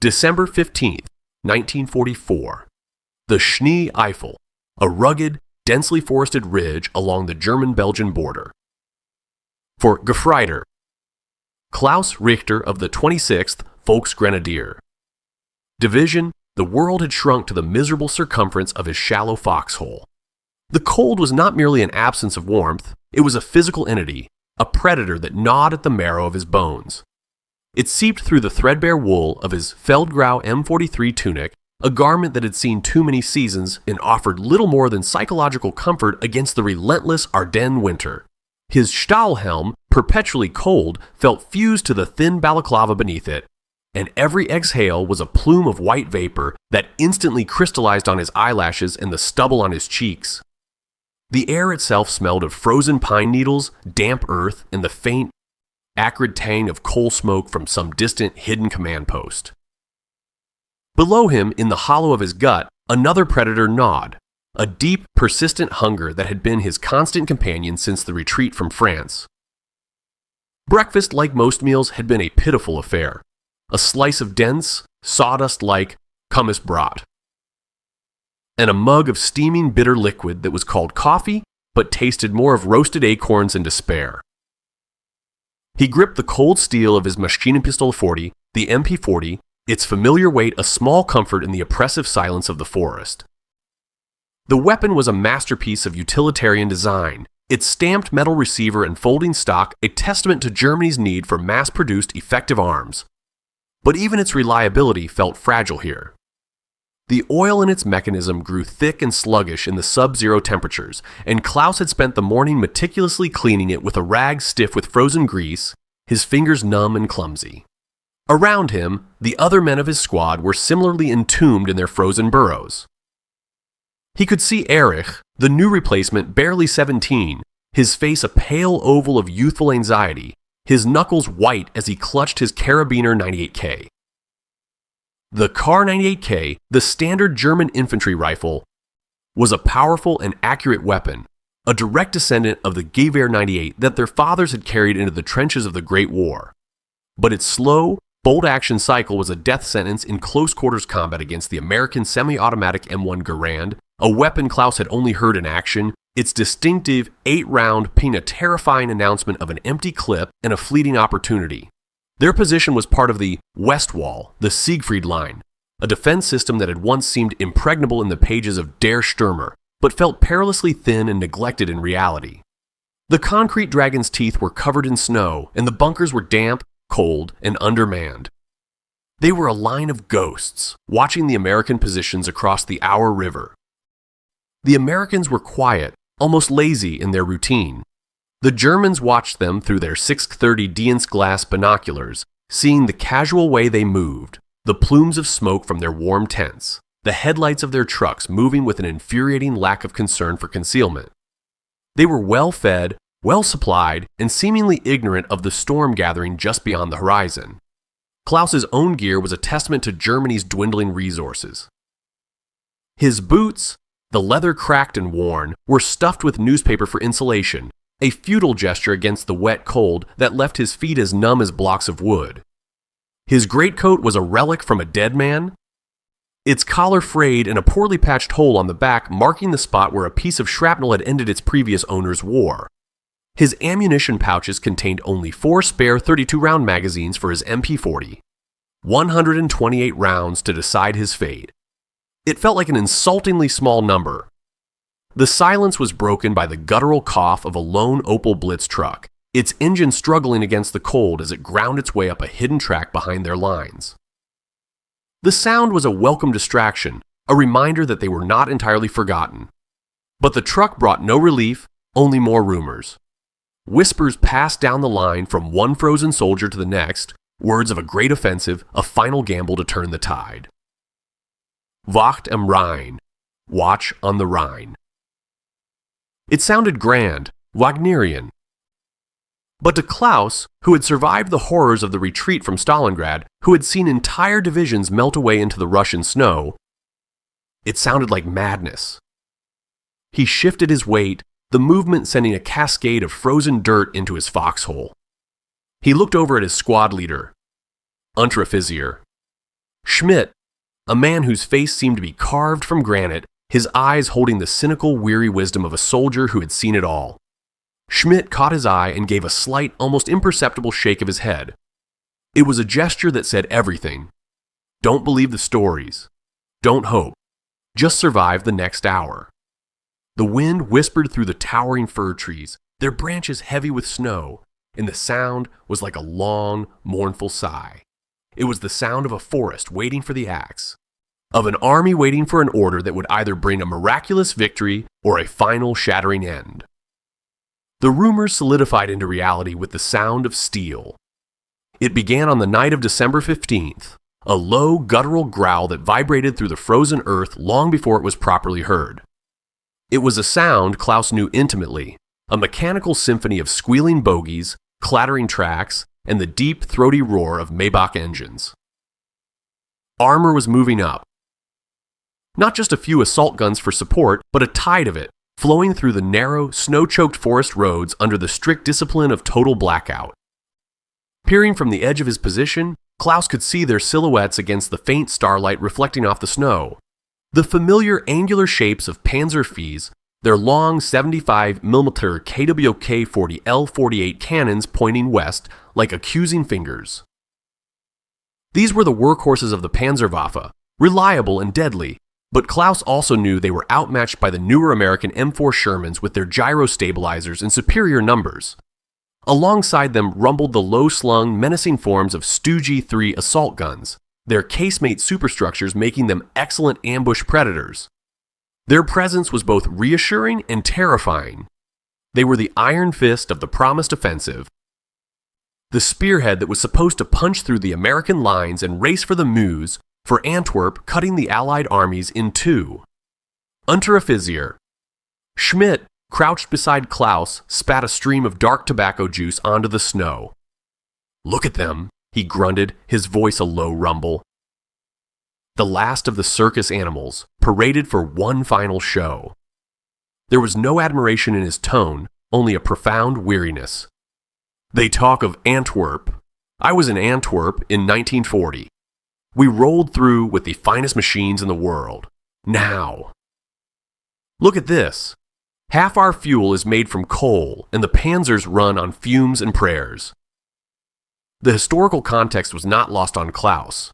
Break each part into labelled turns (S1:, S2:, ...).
S1: December 15th, 1944. The Schnee Eifel, a rugged, densely forested ridge along the German-Belgian border. For Gefreiter, Klaus Richter of the 26th Volksgrenadier. Division, the world had shrunk to the miserable circumference of his shallow foxhole. The cold was not merely an absence of warmth, it was a physical entity, a predator that gnawed at the marrow of his bones. It seeped through the threadbare wool of his Feldgrau M43 tunic, a garment that had seen too many seasons and offered little more than psychological comfort against the relentless Ardennes winter. His Stahlhelm, perpetually cold, felt fused to the thin balaclava beneath it, and every exhale was a plume of white vapor that instantly crystallized on his eyelashes and the stubble on his cheeks. The air itself smelled of frozen pine needles, damp earth, and the faint, acrid tang of coal smoke from some distant, hidden command post. Below him, in the hollow of his gut, another predator gnawed, a deep, persistent hunger that had been his constant companion since the retreat from France. Breakfast, like most meals, had been a pitiful affair. A slice of dense, sawdust-like kummis brat, and a mug of steaming bitter liquid that was called coffee, but tasted more of roasted acorns and despair. He gripped the cold steel of his Maschinenpistole 40, the MP40, its familiar weight a small comfort in the oppressive silence of the forest. The weapon was a masterpiece of utilitarian design, its stamped metal receiver and folding stock a testament to Germany's need for mass-produced effective arms. But even its reliability felt fragile here. The oil in its mechanism grew thick and sluggish in the sub-zero temperatures, and Klaus had spent the morning meticulously cleaning it with a rag stiff with frozen grease, his fingers numb and clumsy. Around him, the other men of his squad were similarly entombed in their frozen burrows. He could see Erich, the new replacement barely 17, his face a pale oval of youthful anxiety, his knuckles white as he clutched his Karabiner 98K. The Kar 98K, the standard German infantry rifle, was a powerful and accurate weapon, a direct descendant of the Gewehr 98 that their fathers had carried into the trenches of the Great War. But its slow, bolt-action cycle was a death sentence in close-quarters combat against the American semi-automatic M1 Garand, a weapon Klaus had only heard in action, its distinctive 8-round ping a terrifying announcement of an empty clip and a fleeting opportunity. Their position was part of the West Wall, the Siegfried Line, a defense system that had once seemed impregnable in the pages of Der Stürmer, but felt perilously thin and neglected in reality. The concrete dragon's teeth were covered in snow, and the bunkers were damp, cold, and undermanned. They were a line of ghosts, watching the American positions across the Our River. The Americans were quiet, almost lazy in their routine. The Germans watched them through their 630 Dienst glass binoculars, seeing the casual way they moved, the plumes of smoke from their warm tents, the headlights of their trucks moving with an infuriating lack of concern for concealment. They were well-fed, well-supplied, and seemingly ignorant of the storm gathering just beyond the horizon. Klaus's own gear was a testament to Germany's dwindling resources. His boots, the leather cracked and worn, were stuffed with newspaper for insulation, a futile gesture against the wet cold that left his feet as numb as blocks of wood. His greatcoat was a relic from a dead man, its collar frayed and a poorly patched hole on the back marking the spot where a piece of shrapnel had ended its previous owner's war. His ammunition pouches contained only 4 spare 32-round magazines for his MP40, 128 rounds to decide his fate. It felt like an insultingly small number. The silence was broken by the guttural cough of a lone Opel Blitz truck, its engine struggling against the cold as it ground its way up a hidden track behind their lines. The sound was a welcome distraction, a reminder that they were not entirely forgotten. But the truck brought no relief, only more rumors. Whispers passed down the line from one frozen soldier to the next, words of a great offensive, a final gamble to turn the tide. Wacht am Rhein, watch on the Rhine. It sounded grand, Wagnerian. But to Klaus, who had survived the horrors of the retreat from Stalingrad, who had seen entire divisions melt away into the Russian snow, it sounded like madness. He shifted his weight, the movement sending a cascade of frozen dirt into his foxhole. He looked over at his squad leader, Unteroffizier. Schmidt, a man whose face seemed to be carved from granite, his eyes holding the cynical, weary wisdom of a soldier who had seen it all. Schmidt caught his eye and gave a slight, almost imperceptible shake of his head. It was a gesture that said everything. Don't believe the stories. Don't hope. Just survive the next hour. The wind whispered through the towering fir trees, their branches heavy with snow, and the sound was like a long, mournful sigh. It was the sound of a forest waiting for the axe, of an army waiting for an order that would either bring a miraculous victory or a final shattering end. The rumors solidified into reality with the sound of steel. It began on the night of December 15th, a low, guttural growl that vibrated through the frozen earth long before it was properly heard. It was a sound Klaus knew intimately, a mechanical symphony of squealing bogies, clattering tracks, and the deep, throaty roar of Maybach engines. Armor was moving up. Not just a few assault guns for support, but a tide of it, flowing through the narrow, snow-choked forest roads under the strict discipline of total blackout. Peering from the edge of his position, Klaus could see their silhouettes against the faint starlight reflecting off the snow. The familiar angular shapes of Panzer V's, their long 75mm KWK-40 L-48 cannons pointing west like accusing fingers. These were the workhorses of the Panzerwaffe, reliable and deadly, but Klaus also knew they were outmatched by the newer American M4 Shermans with their gyro stabilizers in superior numbers. Alongside them rumbled the low-slung, menacing forms of Stu-G3 assault guns, their casemate superstructures making them excellent ambush predators. Their presence was both reassuring and terrifying. They were the iron fist of the promised offensive, the spearhead that was supposed to punch through the American lines and race for the Meuse, for Antwerp, cutting the Allied armies in two. Unteroffizier. Schmidt, crouched beside Klaus, spat a stream of dark tobacco juice onto the snow. "Look at them," he grunted, his voice a low rumble. The last of the circus animals, paraded for one final show. There was no admiration in his tone, only a profound weariness. "They talk of Antwerp. I was in Antwerp in 1940. We rolled through with the finest machines in the world. Now. Look at this. Half our fuel is made from coal, and the panzers run on fumes and prayers." The historical context was not lost on Klaus.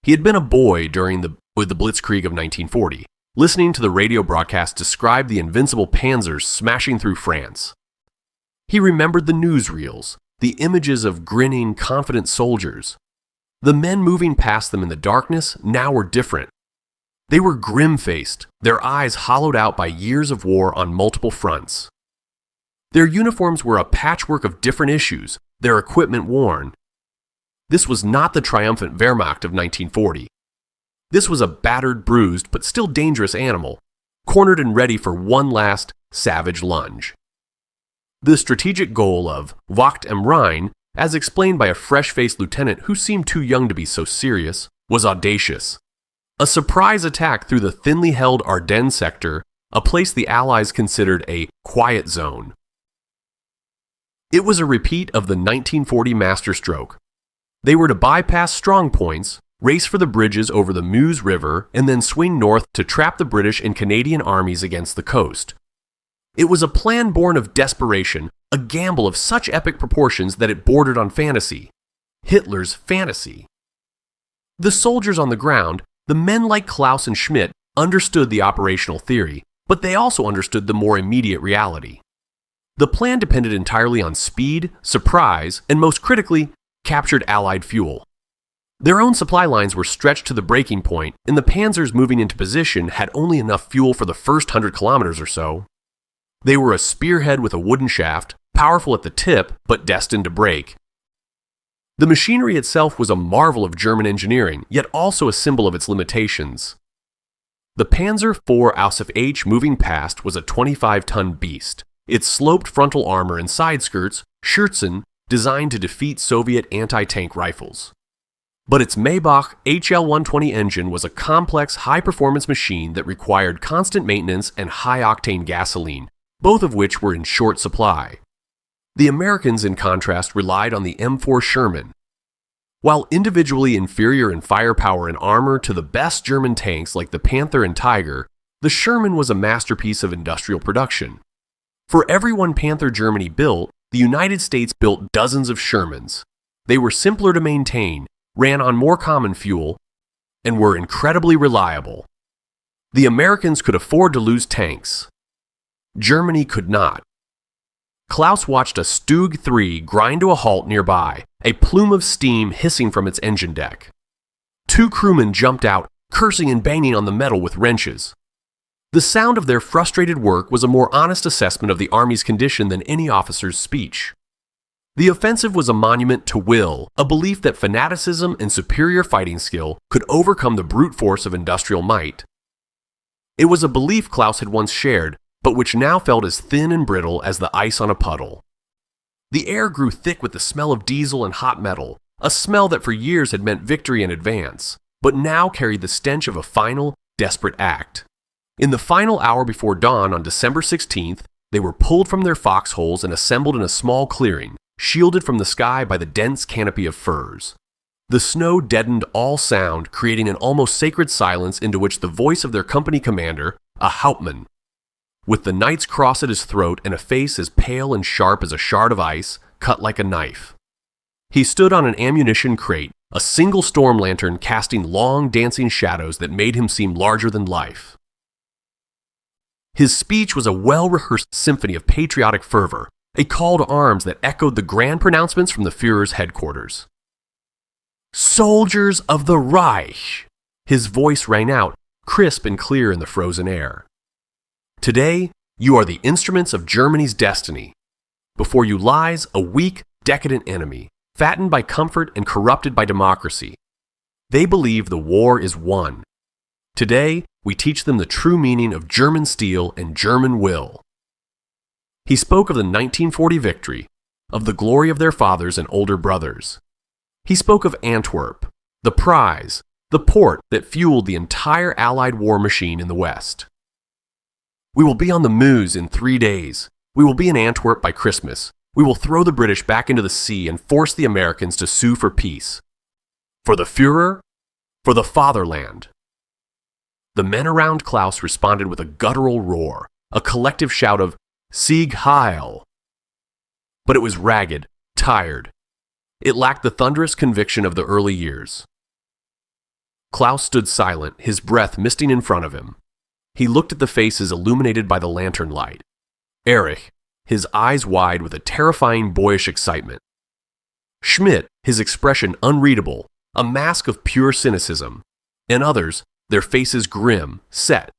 S1: He had been a boy during the Blitzkrieg of 1940, listening to the radio broadcast describe the invincible panzers smashing through France. He remembered the newsreels, the images of grinning, confident soldiers. The men moving past them in the darkness now were different. They were grim-faced, their eyes hollowed out by years of war on multiple fronts. Their uniforms were a patchwork of different issues, their equipment worn. This was not the triumphant Wehrmacht of 1940. This was a battered, bruised, but still dangerous animal, cornered and ready for one last, savage lunge. The strategic goal of Wacht am Rhein, as explained by a fresh-faced lieutenant who seemed too young to be so serious, was audacious. A surprise attack through the thinly held Ardennes sector, a place the Allies considered a quiet zone. It was a repeat of the 1940 masterstroke. They were to bypass strong points, race for the bridges over the Meuse River, and then swing north to trap the British and Canadian armies against the coast. It was a plan born of desperation, a gamble of such epic proportions that it bordered on fantasy. Hitler's fantasy. The soldiers on the ground, the men like Klaus and Schmidt, understood the operational theory, but they also understood the more immediate reality. The plan depended entirely on speed, surprise, and most critically, captured Allied fuel. Their own supply lines were stretched to the breaking point, and the panzers moving into position had only enough fuel for the first 100 kilometers or so. They were a spearhead with a wooden shaft, powerful at the tip, but destined to break. The machinery itself was a marvel of German engineering, yet also a symbol of its limitations. The Panzer IV Ausf H moving past was a 25-ton beast, its sloped frontal armor and side skirts, Schürzen, designed to defeat Soviet anti-tank rifles. But its Maybach HL-120 engine was a complex, high-performance machine that required constant maintenance and high-octane gasoline, both of which were in short supply. The Americans, in contrast, relied on the M4 Sherman. While individually inferior in firepower and armor to the best German tanks like the Panther and Tiger, the Sherman was a masterpiece of industrial production. For every one Panther Germany built, the United States built dozens of Shermans. They were simpler to maintain, ran on more common fuel, and were incredibly reliable. The Americans could afford to lose tanks. Germany could not. Klaus watched a Stug 3 grind to a halt nearby, a plume of steam hissing from its engine deck. Two crewmen jumped out, cursing and banging on the metal with wrenches. The sound of their frustrated work was a more honest assessment of the Army's condition than any officer's speech. The offensive was a monument to will, a belief that fanaticism and superior fighting skill could overcome the brute force of industrial might. It was a belief Klaus had once shared, but which now felt as thin and brittle as the ice on a puddle. The air grew thick with the smell of diesel and hot metal, a smell that for years had meant victory in advance, but now carried the stench of a final, desperate act. In the final hour before dawn on December 16th, they were pulled from their foxholes and assembled in a small clearing, shielded from the sky by the dense canopy of firs. The snow deadened all sound, creating an almost sacred silence into which the voice of their company commander, a Hauptmann, with the knight's cross at his throat and a face as pale and sharp as a shard of ice, cut like a knife. He stood on an ammunition crate, a single storm lantern casting long dancing shadows that made him seem larger than life. His speech was a well-rehearsed symphony of patriotic fervor, a call to arms that echoed the grand pronouncements from the Führer's headquarters. "Soldiers of the Reich!" His voice rang out, crisp and clear in the frozen air. "Today, you are the instruments of Germany's destiny. Before you lies a weak, decadent enemy, fattened by comfort and corrupted by democracy. They believe the war is won. Today, we teach them the true meaning of German steel and German will." He spoke of the 1940 victory, of the glory of their fathers and older brothers. He spoke of Antwerp, the prize, the port that fueled the entire Allied war machine in the West. "We will be on the Meuse in 3 days. We will be in Antwerp by Christmas. We will throw the British back into the sea and force the Americans to sue for peace. For the Führer, for the fatherland." The men around Klaus responded with a guttural roar, a collective shout of "Sieg Heil!" But it was ragged, tired. It lacked the thunderous conviction of the early years. Klaus stood silent, his breath misting in front of him. He looked at the faces illuminated by the lantern light. Erich, his eyes wide with a terrifying boyish excitement. Schmidt, his expression unreadable, a mask of pure cynicism. And others, their faces grim, set,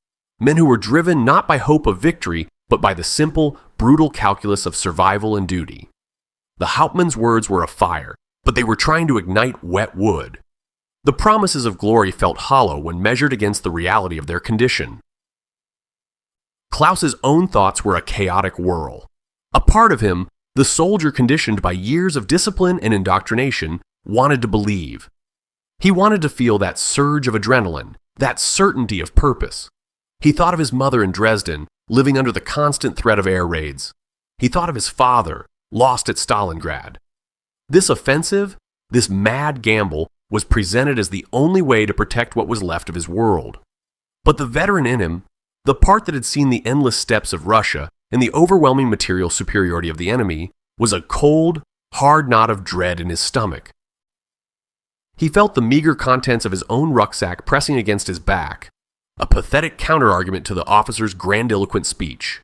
S1: men who were driven not by hope of victory, but by the simple, brutal calculus of survival and duty. The Hauptmann's words were a fire, but they were trying to ignite wet wood. The promises of glory felt hollow when measured against the reality of their condition. Klaus's own thoughts were a chaotic whirl. A part of him, the soldier conditioned by years of discipline and indoctrination, wanted to believe. He wanted to feel that surge of adrenaline, that certainty of purpose. He thought of his mother in Dresden, living under the constant threat of air raids. He thought of his father, lost at Stalingrad. This offensive, this mad gamble, was presented as the only way to protect what was left of his world. But the veteran in him, the part that had seen the endless steppes of Russia and the overwhelming material superiority of the enemy, was a cold, hard knot of dread in his stomach. He felt the meager contents of his own rucksack pressing against his back, a pathetic counterargument to the officer's grandiloquent speech.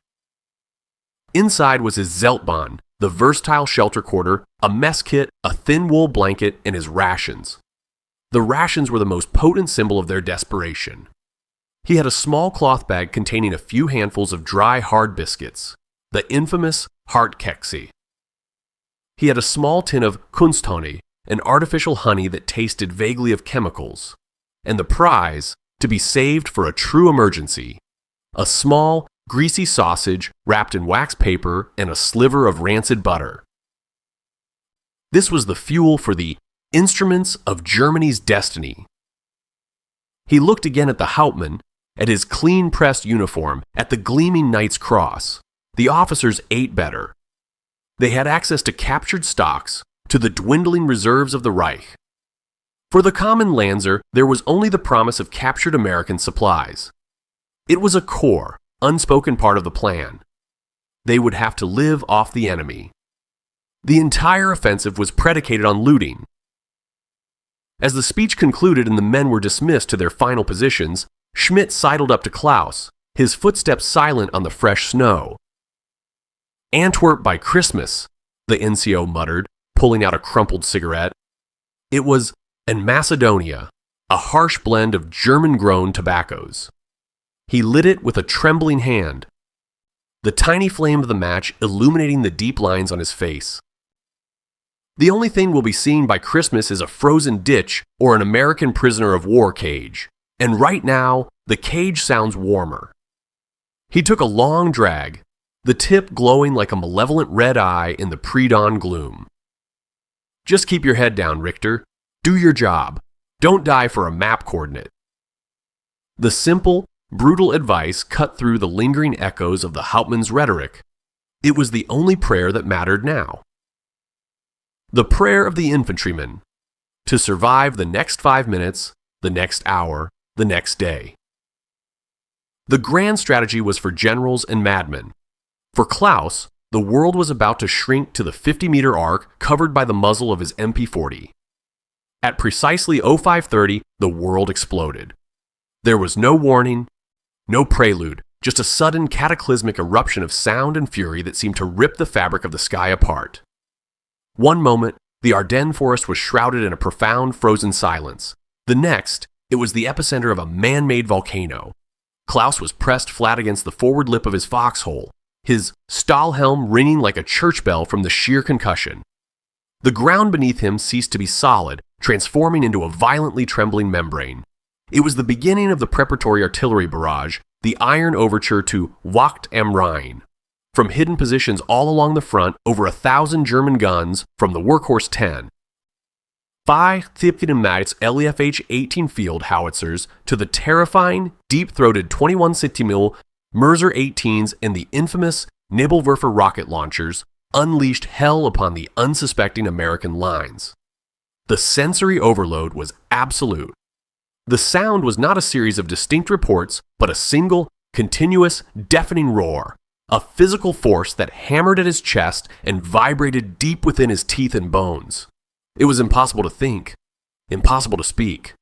S1: Inside was his Zeltbahn, the versatile shelter quarter, a mess kit, a thin wool blanket, and his rations. The rations were the most potent symbol of their desperation. He had a small cloth bag containing a few handfuls of dry, hard biscuits, the infamous Hartkekse. He had a small tin of Kunsthonig, an artificial honey that tasted vaguely of chemicals, and the prize, to be saved for a true emergency, a small, greasy sausage wrapped in wax paper and a sliver of rancid butter. This was the fuel for the instruments of Germany's destiny. He looked again at the Hauptmann, at his clean-pressed uniform, at the gleaming knight's cross. The officers ate better. They had access to captured stocks, to the dwindling reserves of the Reich. For the common Lanzer, there was only the promise of captured American supplies. It was a core, unspoken part of the plan. They would have to live off the enemy. The entire offensive was predicated on looting. As the speech concluded and the men were dismissed to their final positions, Schmidt sidled up to Klaus, his footsteps silent on the fresh snow. "Antwerp by Christmas," the NCO muttered, pulling out a crumpled cigarette. It was "And Macedonia," a harsh blend of German-grown tobaccos. He lit it with a trembling hand, the tiny flame of the match illuminating the deep lines on his face. "The only thing we'll be seeing by Christmas is a frozen ditch or an American prisoner of war cage. And right now, the cage sounds warmer." He took a long drag, the tip glowing like a malevolent red eye in the pre-dawn gloom. "Just keep your head down, Richter. Do your job. Don't die for a map coordinate." The simple, brutal advice cut through the lingering echoes of the Hauptmann's rhetoric. It was the only prayer that mattered now. The prayer of the infantryman, to survive the next 5 minutes, the next hour, the next day. The grand strategy was for generals and madmen. For Klaus, the world was about to shrink to the 50-meter arc covered by the muzzle of his MP40. At precisely 0530, the world exploded. There was no warning, no prelude, just a sudden cataclysmic eruption of sound and fury that seemed to rip the fabric of the sky apart. One moment, the Ardennes forest was shrouded in a profound frozen silence. The next, it was the epicenter of a man-made volcano. Klaus was pressed flat against the forward lip of his foxhole, his Stahlhelm ringing like a church bell from the sheer concussion. The ground beneath him ceased to be solid, transforming into a violently trembling membrane. It was the beginning of the preparatory artillery barrage, the iron overture to Wacht am Rhein. From hidden positions all along the front, over 1,000 German guns from the Workhorse 10. 5 Max LEFH-18 field howitzers to the terrifying, deep-throated 21 cm Mörser 18s and the infamous Nebelwerfer rocket launchers unleashed hell upon the unsuspecting American lines. The sensory overload was absolute. The sound was not a series of distinct reports, but a single, continuous, deafening roar, a physical force that hammered at his chest and vibrated deep within his teeth and bones. It was impossible to think, impossible to speak.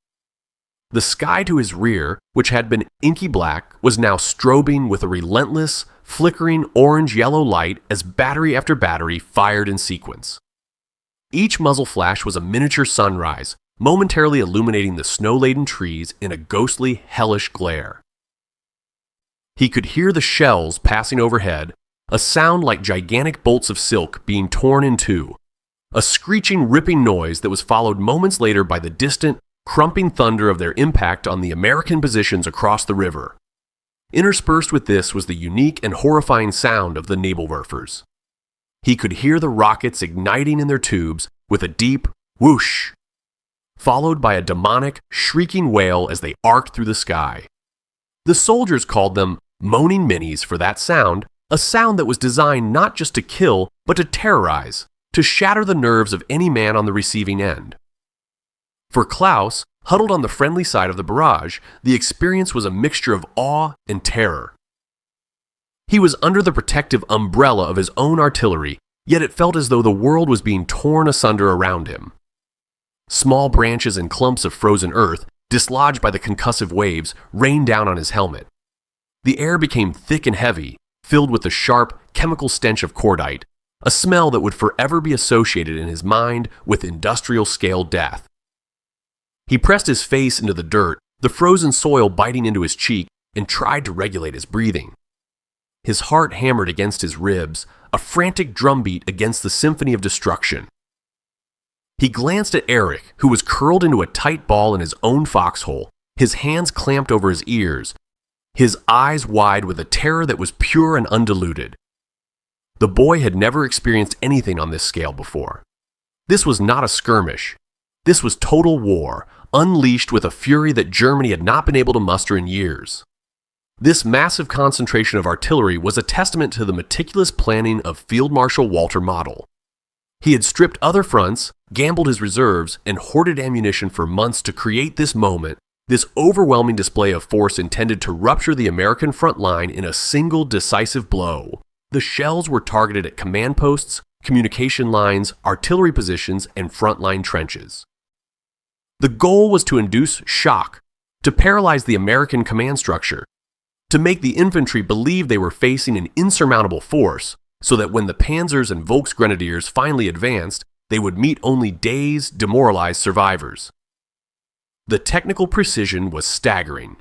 S1: The sky to his rear, which had been inky black, was now strobing with a relentless, flickering orange-yellow light as battery after battery fired in sequence. Each muzzle flash was a miniature sunrise, momentarily illuminating the snow-laden trees in a ghostly, hellish glare. He could hear the shells passing overhead, a sound like gigantic bolts of silk being torn in two, a screeching, ripping noise that was followed moments later by the distant, crumping thunder of their impact on the American positions across the river. Interspersed with this was the unique and horrifying sound of the Nebelwerfers. He could hear the rockets igniting in their tubes with a deep whoosh, followed by a demonic, shrieking wail as they arced through the sky. The soldiers called them moaning minis for that sound, a sound that was designed not just to kill, but to terrorize, to shatter the nerves of any man on the receiving end. For Klaus, huddled on the friendly side of the barrage, the experience was a mixture of awe and terror. He was under the protective umbrella of his own artillery, yet it felt as though the world was being torn asunder around him. Small branches and clumps of frozen earth, dislodged by the concussive waves, rained down on his helmet. The air became thick and heavy, filled with the sharp, chemical stench of cordite, a smell that would forever be associated in his mind with industrial-scale death. He pressed his face into the dirt, the frozen soil biting into his cheek, and tried to regulate his breathing. His heart hammered against his ribs, a frantic drumbeat against the symphony of destruction. He glanced at Eric, who was curled into a tight ball in his own foxhole, his hands clamped over his ears, his eyes wide with a terror that was pure and undiluted. The boy had never experienced anything on this scale before. This was not a skirmish. This was total war, unleashed with a fury that Germany had not been able to muster in years. This massive concentration of artillery was a testament to the meticulous planning of Field Marshal Walter Model. He had stripped other fronts, gambled his reserves, and hoarded ammunition for months to create this moment, this overwhelming display of force intended to rupture the American front line in a single decisive blow. The shells were targeted at command posts, communication lines, artillery positions, and frontline trenches. The goal was to induce shock, to paralyze the American command structure, to make the infantry believe they were facing an insurmountable force, so that when the Panzers and Volksgrenadiers finally advanced, they would meet only dazed, demoralized survivors. The technical precision was staggering.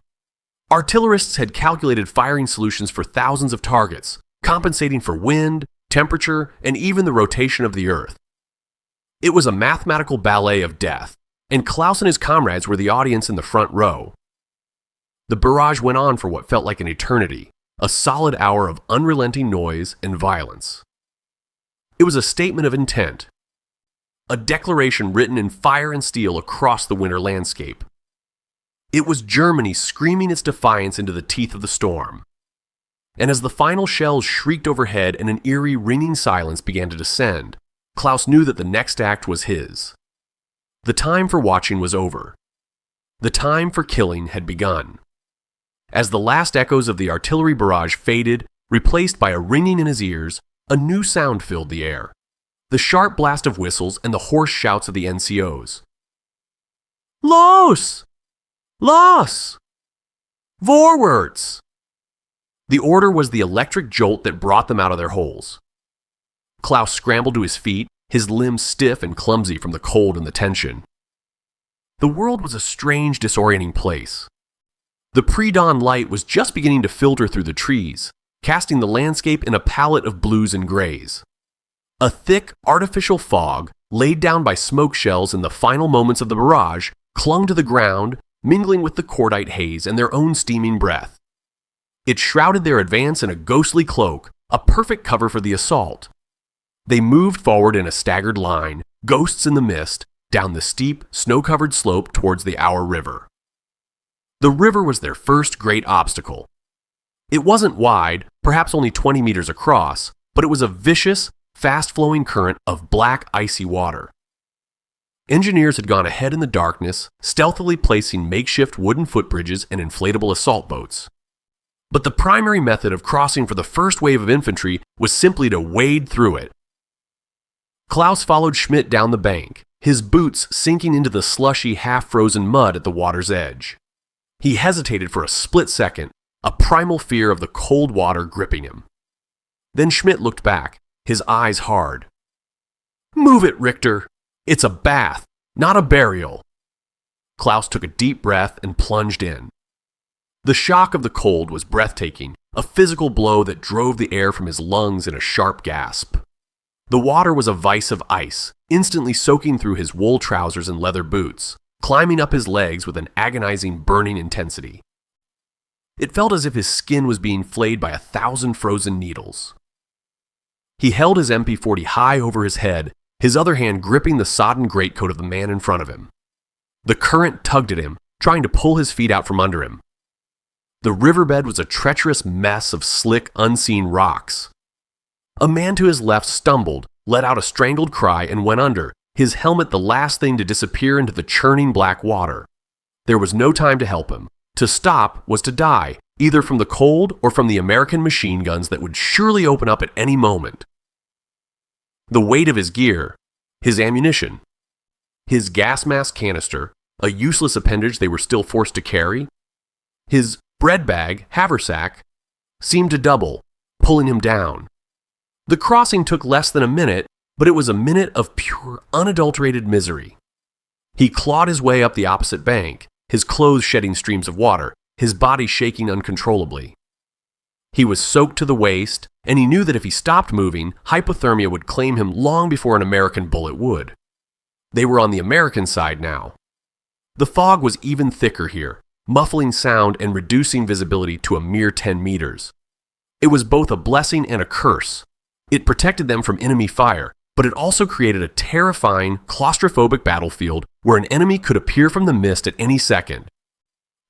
S1: Artillerists had calculated firing solutions for thousands of targets, compensating for wind, temperature, and even the rotation of the Earth. It was a mathematical ballet of death, and Klaus and his comrades were the audience in the front row. The barrage went on for what felt like an eternity, a solid hour of unrelenting noise and violence. It was a statement of intent, a declaration written in fire and steel across the winter landscape. It was Germany screaming its defiance into the teeth of the storm. And as the final shells shrieked overhead and an eerie, ringing silence began to descend, Klaus knew that the next act was his. The time for watching was over. The time for killing had begun. As the last echoes of the artillery barrage faded, replaced by a ringing in his ears, a new sound filled the air. The sharp blast of whistles and the hoarse shouts of the NCOs. Los! Los! Vorwärts! The order was the electric jolt that brought them out of their holes. Klaus scrambled to his feet, his limbs stiff and clumsy from the cold and the tension. The world was a strange, disorienting place. The pre-dawn light was just beginning to filter through the trees, casting the landscape in a palette of blues and grays. A thick, artificial fog, laid down by smoke shells in the final moments of the barrage, clung to the ground, mingling with the cordite haze and their own steaming breath. It shrouded their advance in a ghostly cloak, a perfect cover for the assault. They moved forward in a staggered line, ghosts in the mist, down the steep, snow-covered slope towards the Our River. The river was their first great obstacle. It wasn't wide, perhaps only 20 meters across, but it was a vicious, fast-flowing current of black, icy water. Engineers had gone ahead in the darkness, stealthily placing makeshift wooden footbridges and inflatable assault boats. But the primary method of crossing for the first wave of infantry was simply to wade through it. Klaus followed Schmidt down the bank, his boots sinking into the slushy, half-frozen mud at the water's edge. He hesitated for a split second, a primal fear of the cold water gripping him. Then Schmidt looked back, his eyes hard. "Move it, Richter! It's a bath, not a burial!" Klaus took a deep breath and plunged in. The shock of the cold was breathtaking, a physical blow that drove the air from his lungs in a sharp gasp. The water was a vise of ice, instantly soaking through his wool trousers and leather boots, climbing up his legs with an agonizing, burning intensity. It felt as if his skin was being flayed by 1,000 frozen needles. He held his MP40 high over his head, his other hand gripping the sodden greatcoat of the man in front of him. The current tugged at him, trying to pull his feet out from under him. The riverbed was a treacherous mess of slick, unseen rocks. A man to his left stumbled, let out a strangled cry, and went under, his helmet the last thing to disappear into the churning black water. There was no time to help him. To stop was to die, either from the cold or from the American machine guns that would surely open up at any moment. The weight of his gear, his ammunition, his gas mask canister, a useless appendage they were still forced to carry, his bread bag, haversack, seemed to double, pulling him down. The crossing took less than a minute, but it was a minute of pure, unadulterated misery. He clawed his way up the opposite bank, his clothes shedding streams of water, his body shaking uncontrollably. He was soaked to the waist, and he knew that if he stopped moving, hypothermia would claim him long before an American bullet would. They were on the American side now. The fog was even thicker here, muffling sound and reducing visibility to a mere 10 meters. It was both a blessing and a curse. It protected them from enemy fire, but it also created a terrifying, claustrophobic battlefield where an enemy could appear from the mist at any second.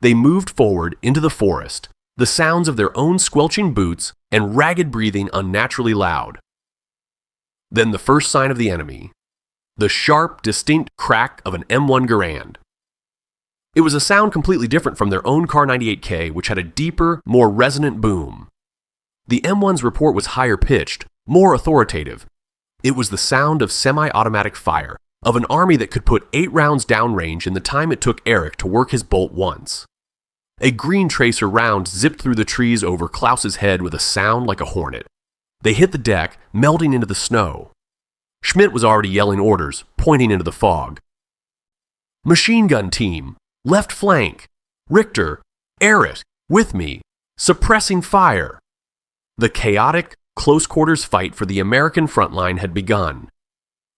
S1: They moved forward into the forest, the sounds of their own squelching boots and ragged breathing unnaturally loud. Then the first sign of the enemy. The sharp, distinct crack of an M1 Garand. It was a sound completely different from their own Kar 98K, which had a deeper, more resonant boom. The M1's report was higher pitched, more authoritative. It was the sound of semi-automatic fire, of an army that could put 8 rounds downrange in the time it took Eric to work his bolt once. A green tracer round zipped through the trees over Klaus's head with a sound like a hornet. They hit the deck, melting into the snow. Schmidt was already yelling orders, pointing into the fog. Machine gun team, left flank, Richter, Eric, with me, suppressing fire. The chaotic, close-quarters fight for the American front line had begun.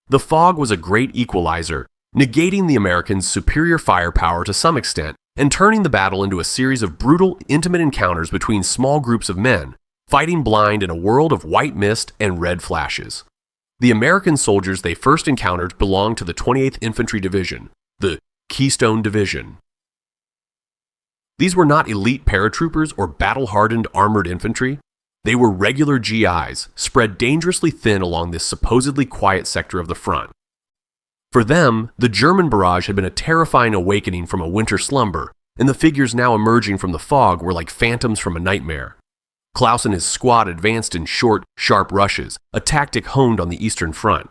S1: The fog was a great equalizer, negating the Americans' superior firepower to some extent and turning the battle into a series of brutal, intimate encounters between small groups of men, fighting blind in a world of white mist and red flashes. The American soldiers they first encountered belonged to the 28th Infantry Division, the Keystone Division. These were not elite paratroopers or battle-hardened armored infantry. They were regular GIs, spread dangerously thin along this supposedly quiet sector of the front. For them, the German barrage had been a terrifying awakening from a winter slumber, and the figures now emerging from the fog were like phantoms from a nightmare. Klaus and his squad advanced in short, sharp rushes, a tactic honed on the Eastern Front.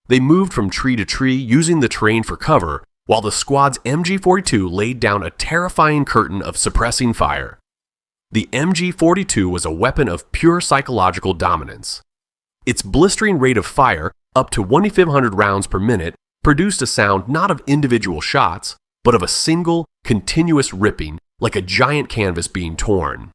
S1: They moved from tree to tree, using the terrain for cover, while the squad's MG-42 laid down a terrifying curtain of suppressing fire. The MG-42 was a weapon of pure psychological dominance. Its blistering rate of fire, up to 2,500 rounds per minute, produced a sound not of individual shots, but of a single, continuous ripping, like a giant canvas being torn.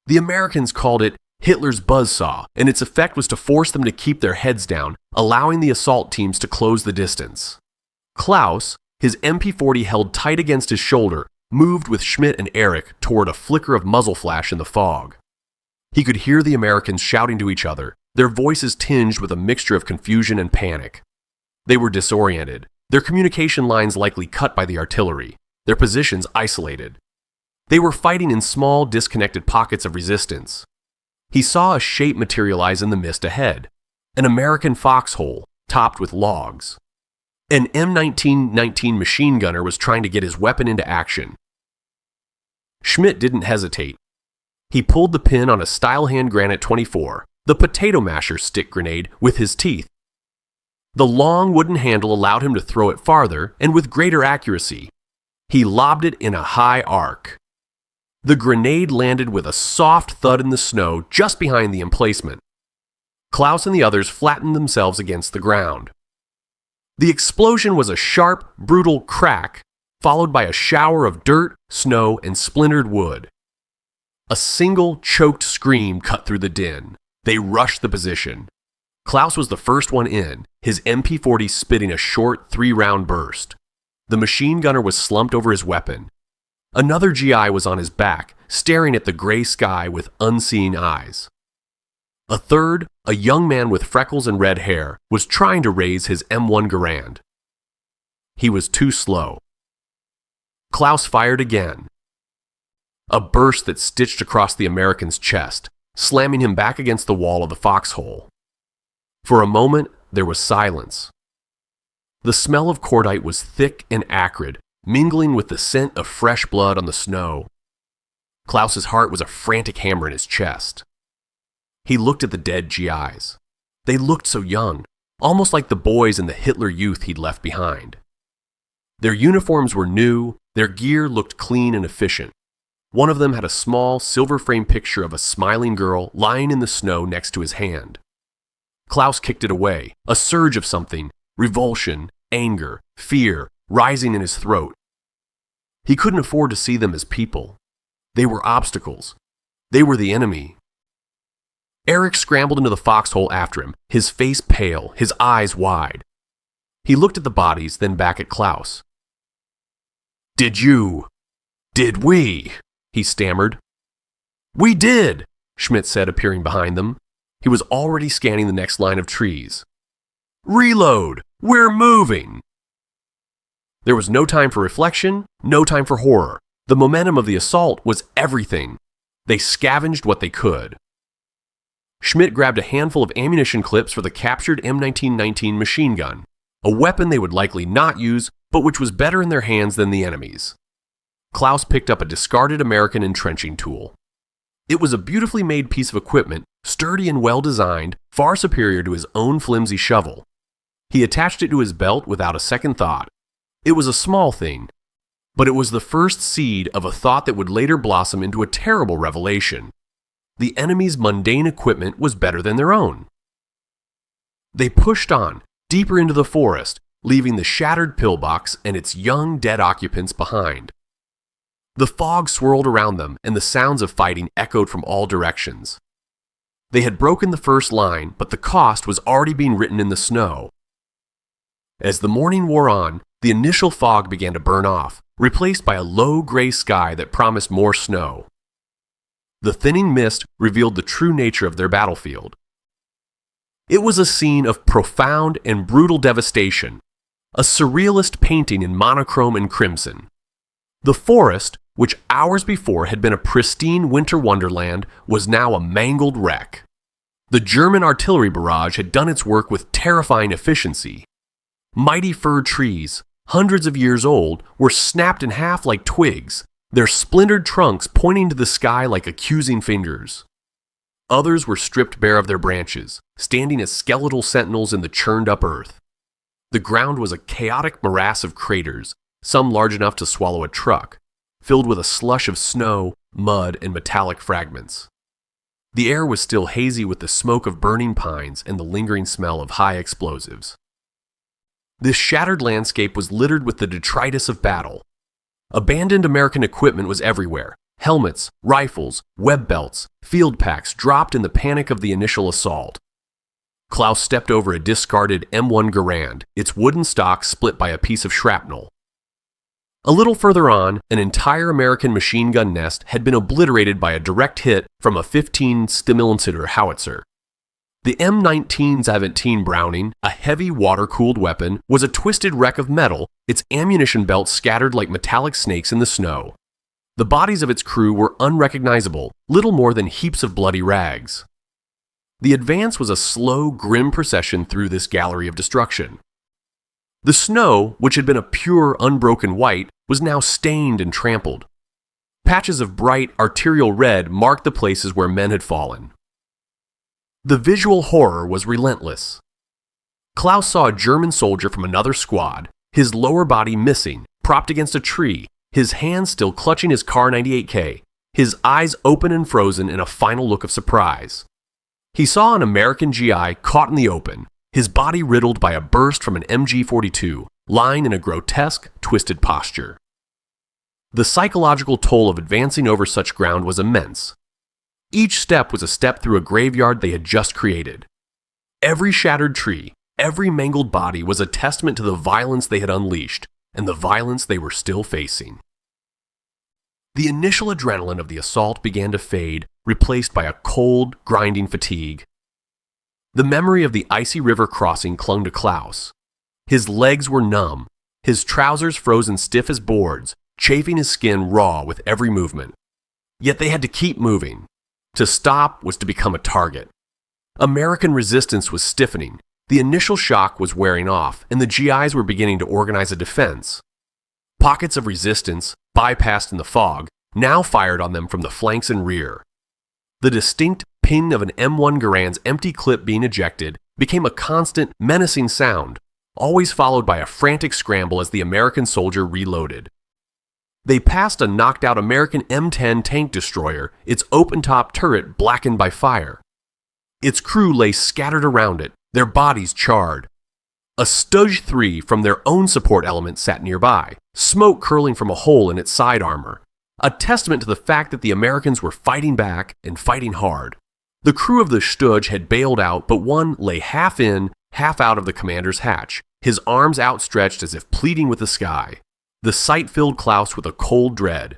S1: The Americans called it Hitler's buzzsaw, and its effect was to force them to keep their heads down, allowing the assault teams to close the distance. Klaus, his MP-40 held tight against his shoulder, moved with Schmidt and Eric toward a flicker of muzzle flash in the fog. He could hear the Americans shouting to each other, their voices tinged with a mixture of confusion and panic. They were disoriented, their communication lines likely cut by the artillery, their positions isolated. They were fighting in small, disconnected pockets of resistance. He saw a shape materialize in the mist ahead, an American foxhole topped with logs. An M1919 machine gunner was trying to get his weapon into action. Schmidt didn't hesitate. He pulled the pin on a Stylehand Granite 24, the potato masher stick grenade, with his teeth. The long wooden handle allowed him to throw it farther and with greater accuracy. He lobbed it in a high arc. The grenade landed with a soft thud in the snow just behind the emplacement. Klaus and the others flattened themselves against the ground. The explosion was a sharp, brutal crack, followed by a shower of dirt, snow, and splintered wood. A single, choked scream cut through the din. They rushed the position. Klaus was the first one in, his MP-40 spitting a short 3-round burst. The machine gunner was slumped over his weapon. Another GI was on his back, staring at the gray sky with unseeing eyes. A third, a young man with freckles and red hair, was trying to raise his M1 Garand. He was too slow. Klaus fired again. A burst that stitched across the American's chest, slamming him back against the wall of the foxhole. For a moment, there was silence. The smell of cordite was thick and acrid, mingling with the scent of fresh blood on the snow. Klaus's heart was a frantic hammer in his chest. He looked at the dead GIs. They looked so young, almost like the boys in the Hitler Youth he'd left behind. Their uniforms were new, their gear looked clean and efficient. One of them had a small, silver-framed picture of a smiling girl lying in the snow next to his hand. Klaus kicked it away, a surge of something, revulsion, anger, fear, rising in his throat. He couldn't afford to see them as people. They were obstacles. They were the enemy. Eric scrambled into the foxhole after him, his face pale, his eyes wide. He looked at the bodies, then back at Klaus. Did we? He stammered. We did, Schmidt said, appearing behind them. He was already scanning the next line of trees. Reload! We're moving! There was no time for reflection, no time for horror. The momentum of the assault was everything. They scavenged what they could. Schmidt grabbed a handful of ammunition clips for the captured M1919 machine gun, a weapon they would likely not use, but which was better in their hands than the enemy's. Klaus picked up a discarded American entrenching tool. It was a beautifully made piece of equipment, sturdy and well-designed, far superior to his own flimsy shovel. He attached it to his belt without a second thought. It was a small thing, but it was the first seed of a thought that would later blossom into a terrible revelation. The enemy's mundane equipment was better than their own. They pushed on, deeper into the forest, leaving the shattered pillbox and its young dead occupants behind. The fog swirled around them and the sounds of fighting echoed from all directions. They had broken the first line, but the cost was already being written in the snow. As the morning wore on, the initial fog began to burn off, replaced by a low gray sky that promised more snow. The thinning mist revealed the true nature of their battlefield. It was a scene of profound and brutal devastation, a surrealist painting in monochrome and crimson. The forest, which hours before had been a pristine winter wonderland, was now a mangled wreck. The German artillery barrage had done its work with terrifying efficiency. Mighty fir trees, hundreds of years old, were snapped in half like twigs, their splintered trunks pointing to the sky like accusing fingers. Others were stripped bare of their branches, standing as skeletal sentinels in the churned-up earth. The ground was a chaotic morass of craters, some large enough to swallow a truck, filled with a slush of snow, mud, and metallic fragments. The air was still hazy with the smoke of burning pines and the lingering smell of high explosives. This shattered landscape was littered with the detritus of battle. Abandoned American equipment was everywhere. Helmets, rifles, web belts, field packs dropped in the panic of the initial assault. Klaus stepped over a discarded M1 Garand, its wooden stock split by a piece of shrapnel. A little further on, an entire American machine gun nest had been obliterated by a direct hit from a 15 mm howitzer. The M1917 Browning, a heavy water-cooled weapon, was a twisted wreck of metal, its ammunition belt scattered like metallic snakes in the snow. The bodies of its crew were unrecognizable, little more than heaps of bloody rags. The advance was a slow, grim procession through this gallery of destruction. The snow, which had been a pure, unbroken white, was now stained and trampled. Patches of bright, arterial red marked the places where men had fallen. The visual horror was relentless. Klaus saw a German soldier from another squad, his lower body missing, propped against a tree, his hands still clutching his Kar 98K, his eyes open and frozen in a final look of surprise. He saw an American GI caught in the open, his body riddled by a burst from an MG-42, lying in a grotesque, twisted posture. The psychological toll of advancing over such ground was immense. Each step was a step through a graveyard they had just created. Every shattered tree, every mangled body was a testament to the violence they had unleashed, and the violence they were still facing. The initial adrenaline of the assault began to fade, replaced by a cold, grinding fatigue. The memory of the icy river crossing clung to Klaus. His legs were numb, his trousers frozen stiff as boards, chafing his skin raw with every movement. Yet they had to keep moving. To stop was to become a target. American resistance was stiffening, the initial shock was wearing off, and the GIs were beginning to organize a defense. Pockets of resistance, bypassed in the fog, now fired on them from the flanks and rear. The distinct ping of an M1 Garand's empty clip being ejected became a constant, menacing sound, always followed by a frantic scramble as the American soldier reloaded. They passed a knocked-out American M10 tank destroyer, its open-top turret blackened by fire. Its crew lay scattered around it, their bodies charred. A Stug 3 from their own support element sat nearby, smoke curling from a hole in its side armor, a testament to the fact that the Americans were fighting back and fighting hard. The crew of the Stug had bailed out, but one lay half in, half out of the commander's hatch, his arms outstretched as if pleading with the sky. The sight filled Klaus with a cold dread.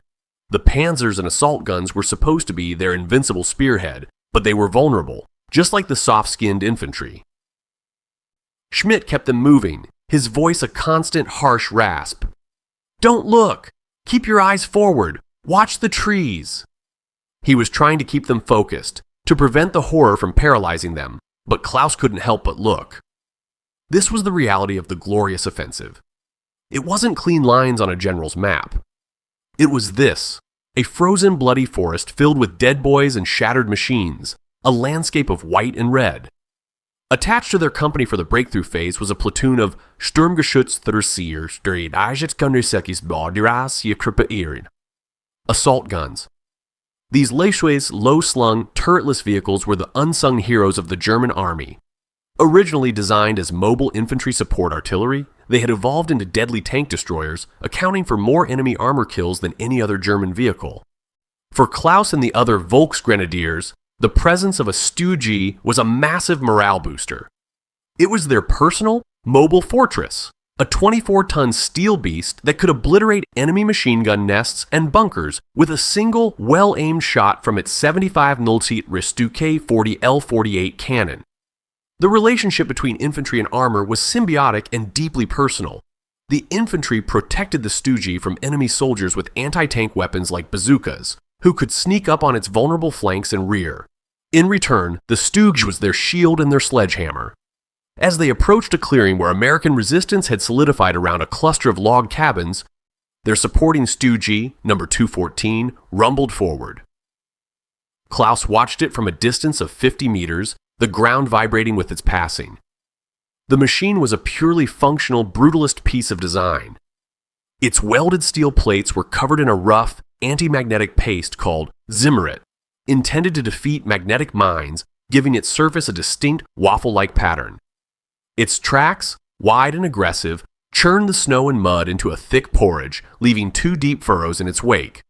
S1: The panzers and assault guns were supposed to be their invincible spearhead, but they were vulnerable, just like the soft-skinned infantry. Schmidt kept them moving, his voice a constant, harsh rasp. "Don't look! Keep your eyes forward! Watch the trees!" He was trying to keep them focused, to to prevent the horror from paralyzing them, but Klaus couldn't help but look. This was the reality of the glorious offensive. It wasn't clean lines on a general's map. It was this, a frozen bloody forest filled with dead boys and shattered machines, a landscape of white and red. Attached to their company for the breakthrough phase was a platoon of Sturmgeschütztruppierers der Eigetkundigkeitsbaudiras assault guns. These Leichtways, low-slung, turretless vehicles were the unsung heroes of the German army. Originally designed as mobile infantry support artillery, they had evolved into deadly tank destroyers, accounting for more enemy armor kills than any other German vehicle. For Klaus and the other Volksgrenadiers, the presence of a Stoogie was a massive morale booster. It was their personal, mobile fortress, a 24-ton steel beast that could obliterate enemy machine gun nests and bunkers with a single, well-aimed shot from its 75 mm Ristuke 40L48 cannon. The relationship between infantry and armor was symbiotic and deeply personal. The infantry protected the Stoogie from enemy soldiers with anti-tank weapons like bazookas, who could sneak up on its vulnerable flanks and rear. In return, the Stooge was their shield and their sledgehammer. As they approached a clearing where American resistance had solidified around a cluster of log cabins, their supporting Stoogie, number 214, rumbled forward. Klaus watched it from a distance of 50 meters, the ground vibrating with its passing. The machine was a purely functional, brutalist piece of design. Its welded steel plates were covered in a rough, anti-magnetic paste called Zimmerit, intended to defeat magnetic mines, giving its surface a distinct waffle-like pattern. Its tracks, wide and aggressive, churned the snow and mud into a thick porridge, leaving 2 deep furrows in its wake.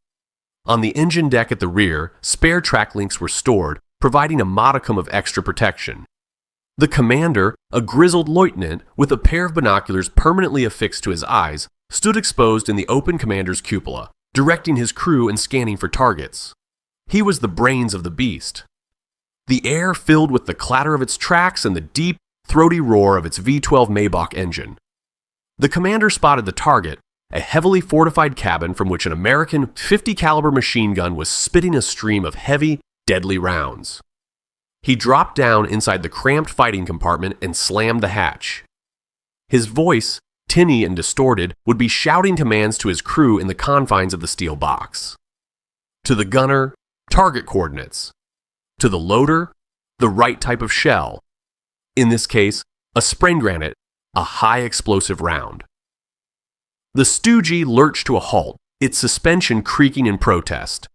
S1: On the engine deck at the rear, spare track links were stored, providing a modicum of extra protection. The commander, a grizzled lieutenant with a pair of binoculars permanently affixed to his eyes, stood exposed in the open commander's cupola, directing his crew and scanning for targets. He was the brains of the beast. The air filled with the clatter of its tracks and the deep, throaty roar of its V12 Maybach engine. The commander spotted the target, a heavily fortified cabin from which an American 50 caliber machine gun was spitting a stream of heavy, deadly rounds. He dropped down inside the cramped fighting compartment and slammed the hatch. His voice, tinny and distorted, would be shouting commands to his crew in the confines of the steel box. To the gunner, target coordinates. To the loader, the right type of shell. In this case, a spring granite, a high explosive round. The Stoogie lurched to a halt, its suspension creaking in protest.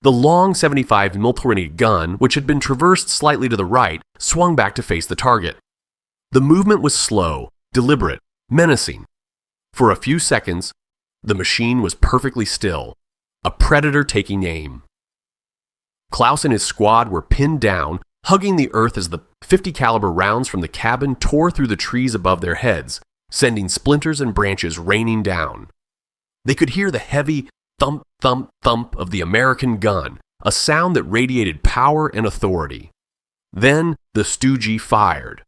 S1: The long 75 mm gun, which had been traversed slightly to the right, swung back to face the target. The movement was slow, deliberate, menacing. For a few seconds, the machine was perfectly still, a predator taking aim. Klaus and his squad were pinned down, hugging the earth as the 50 caliber rounds from the cabin tore through the trees above their heads, sending splinters and branches raining down. They could hear the heavy thump, thump, thump of the American gun, a sound that radiated power and authority. Then the Stoogie fired.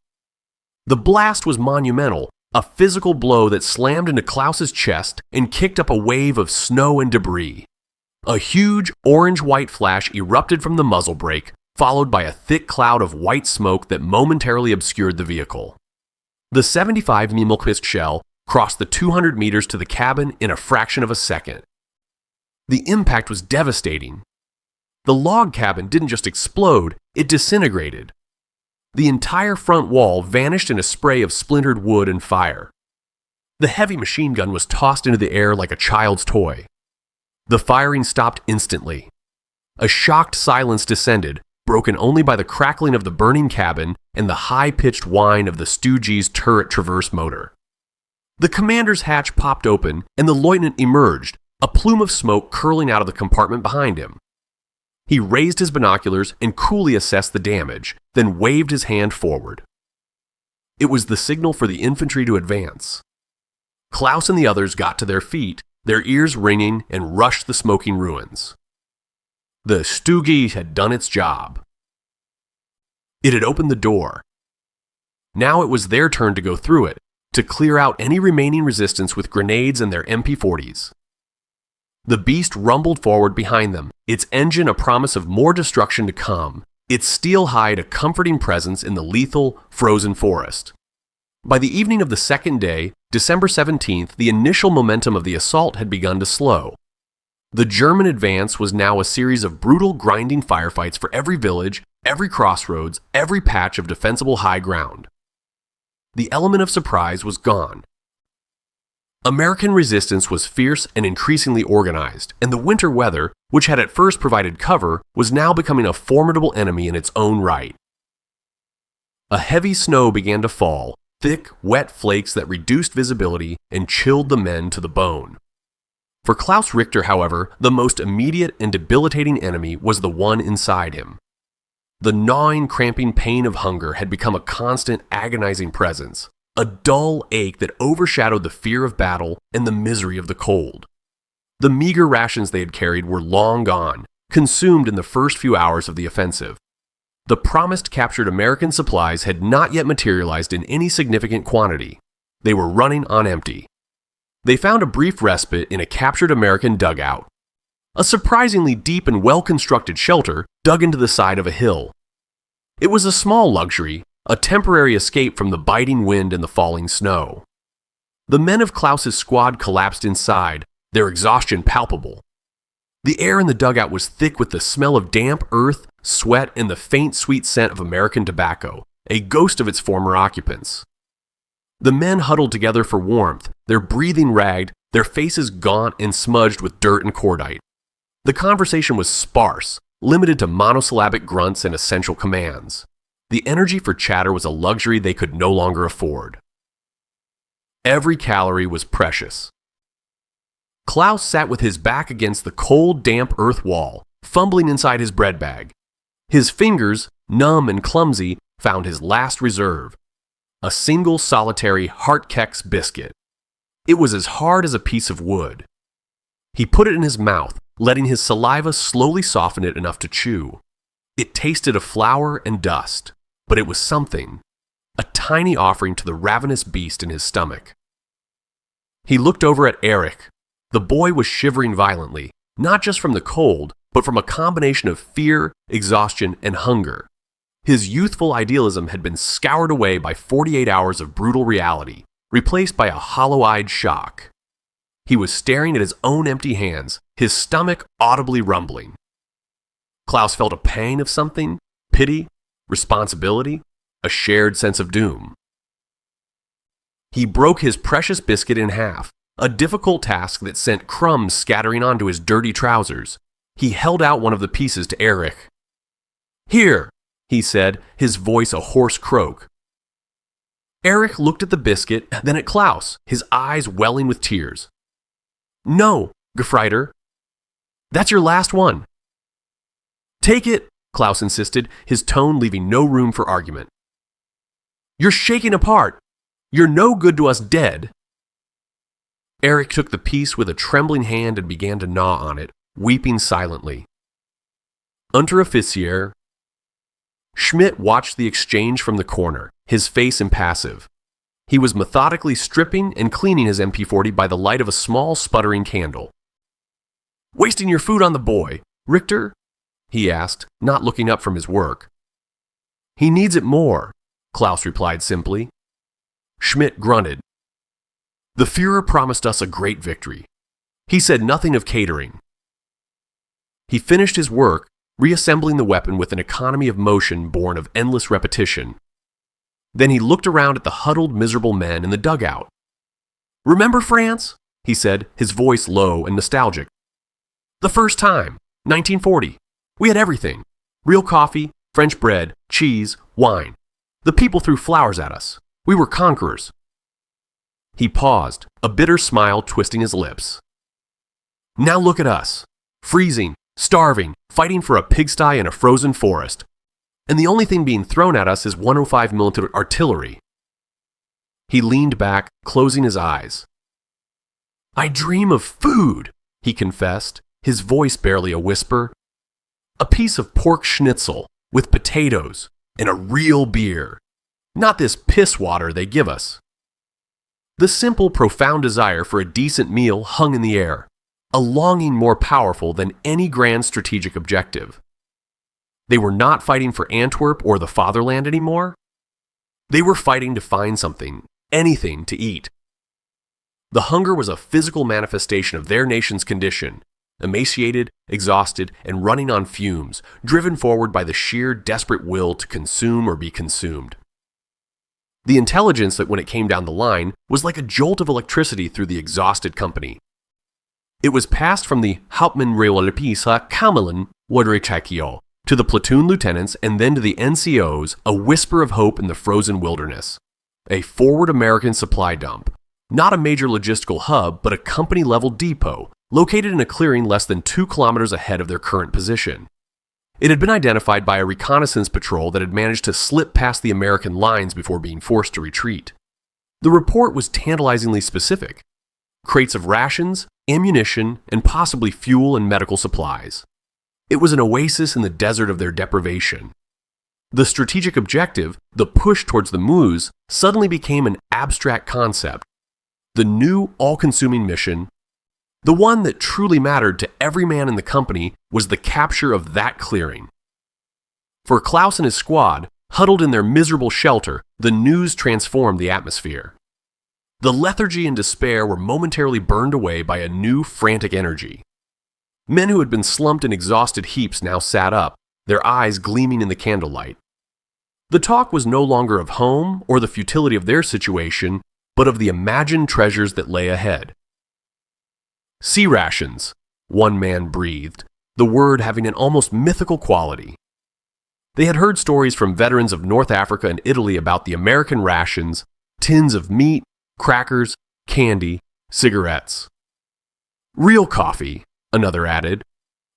S1: The blast was monumental, a physical blow that slammed into Klaus's chest and kicked up a wave of snow and debris. A huge orange-white flash erupted from the muzzle brake, followed by a thick cloud of white smoke that momentarily obscured the vehicle. The 75 mm shell crossed the 200 meters to the cabin in a fraction of a second. The impact was devastating. The log cabin didn't just explode, it disintegrated. The entire front wall vanished in a spray of splintered wood and fire. The heavy machine gun was tossed into the air like a child's toy. The firing stopped instantly. A shocked silence descended, broken only by the crackling of the burning cabin and the high-pitched whine of the Stoogie's turret traverse motor. The commander's hatch popped open and the lieutenant emerged, a plume of smoke curling out of the compartment behind him. He raised his binoculars and coolly assessed the damage, then waved his hand forward. It was the signal for the infantry to advance. Klaus and the others got to their feet, their ears ringing, and rushed the smoking ruins. The Stoogie had done its job. It had opened the door. Now it was their turn to go through it, to clear out any remaining resistance with grenades and their MP40s. The beast rumbled forward behind them, its engine a promise of more destruction to come, its steel hide a comforting presence in the lethal, frozen forest. By the evening of the second day, December 17th, the initial momentum of the assault had begun to slow. The German advance was now a series of brutal, grinding firefights for every village, every crossroads, every patch of defensible high ground. The element of surprise was gone. American resistance was fierce and increasingly organized, and the winter weather, which had at first provided cover, was now becoming a formidable enemy in its own right. A heavy snow began to fall, thick, wet flakes that reduced visibility and chilled the men to the bone. For Klaus Richter, however, the most immediate and debilitating enemy was the one inside him. The gnawing, cramping pain of hunger had become a constant, agonizing presence, a dull ache that overshadowed the fear of battle and the misery of the cold. The meager rations they had carried were long gone, consumed in the first few hours of the offensive. The promised captured American supplies had not yet materialized in any significant quantity. They were running on empty. They found a brief respite in a captured American dugout, a surprisingly deep and well-constructed shelter dug into the side of a hill. It was a small luxury, a temporary escape from the biting wind and the falling snow. The men of Klaus's squad collapsed inside, their exhaustion palpable. The air in the dugout was thick with the smell of damp earth, sweat, and the faint sweet scent of American tobacco, a ghost of its former occupants. The men huddled together for warmth, their breathing ragged, their faces gaunt and smudged with dirt and cordite. The conversation was sparse, limited to monosyllabic grunts and essential commands. The energy for chatter was a luxury they could no longer afford. Every calorie was precious. Klaus sat with his back against the cold, damp earth wall, fumbling inside his bread bag. His fingers, numb and clumsy, found his last reserve, a single solitary Hartkex biscuit. It was as hard as a piece of wood. He put it in his mouth, letting his saliva slowly soften it enough to chew. It tasted of flour and dust, but it was something, a tiny offering to the ravenous beast in his stomach. He looked over at Eric. The boy was shivering violently, not just from the cold, but from a combination of fear, exhaustion, and hunger. His youthful idealism had been scoured away by 48 hours of brutal reality, replaced by a hollow-eyed shock. He was staring at his own empty hands, his stomach audibly rumbling. Klaus felt a pang of something, pity, responsibility, a shared sense of doom. He broke his precious biscuit in half, a difficult task that sent crumbs scattering onto his dirty trousers. He held out one of the pieces to Eric. "Here," he said, his voice a hoarse croak. Eric looked at the biscuit, then at Klaus, his eyes welling with tears. "No, Gefreiter. That's your last one." "Take it," Klaus insisted, his tone leaving no room for argument. "You're shaking apart. You're no good to us dead." Eric took the piece with a trembling hand and began to gnaw on it, weeping silently. Unteroffizier Schmidt watched the exchange from the corner, his face impassive. He was methodically stripping and cleaning his MP40 by the light of a small sputtering candle. "Wasting your food on the boy, Richter?" he asked, not looking up from his work. "He needs it more," Klaus replied simply. Schmidt grunted. "The Führer promised us a great victory. He said nothing of catering." He finished his work, reassembling the weapon with an economy of motion born of endless repetition. Then he looked around at the huddled, miserable men in the dugout. "Remember France?" he said, his voice low and nostalgic. "The first time, 1940. We had everything. Real coffee, French bread, cheese, wine. The people threw flowers at us. We were conquerors." He paused, a bitter smile twisting his lips. "Now look at us. Freezing, starving, fighting for a pigsty in a frozen forest. And the only thing being thrown at us is 105mm artillery." He leaned back, closing his eyes. "I dream of food," he confessed, his voice barely a whisper. "A piece of pork schnitzel, with potatoes, and a real beer. Not this piss water they give us." The simple, profound desire for a decent meal hung in the air, a longing more powerful than any grand strategic objective. They were not fighting for Antwerp or the fatherland anymore. They were fighting to find something, anything to eat. The hunger was a physical manifestation of their nation's condition, emaciated, exhausted, and running on fumes, driven forward by the sheer desperate will to consume or be consumed. The intelligence that when it came down the line was like a jolt of electricity through the exhausted company. It was passed from the Hauptmannreolipisa Kamelin Wadrechakio to the platoon lieutenants and then to the NCOs, a whisper of hope in the frozen wilderness. A forward American supply dump. Not a major logistical hub, but a company-level depot, located in a clearing less than 2 kilometers ahead of their current position. It had been identified by a reconnaissance patrol that had managed to slip past the American lines before being forced to retreat. The report was tantalizingly specific. Crates of rations, ammunition, and possibly fuel and medical supplies. It was an oasis in the desert of their deprivation. The strategic objective, the push towards the Meuse, suddenly became an abstract concept. The new all-consuming mission, the one that truly mattered to every man in the company, was the capture of that clearing. For Klaus and his squad, huddled in their miserable shelter, the news transformed the atmosphere. The lethargy and despair were momentarily burned away by a new, frantic energy. Men who had been slumped in exhausted heaps now sat up, their eyes gleaming in the candlelight. The talk was no longer of home or the futility of their situation, but of the imagined treasures that lay ahead. Sea rations, one man breathed, the word having an almost mythical quality. They had heard stories from veterans of North Africa and Italy about the American rations, tins of meat, crackers, candy, cigarettes. Real coffee, another added.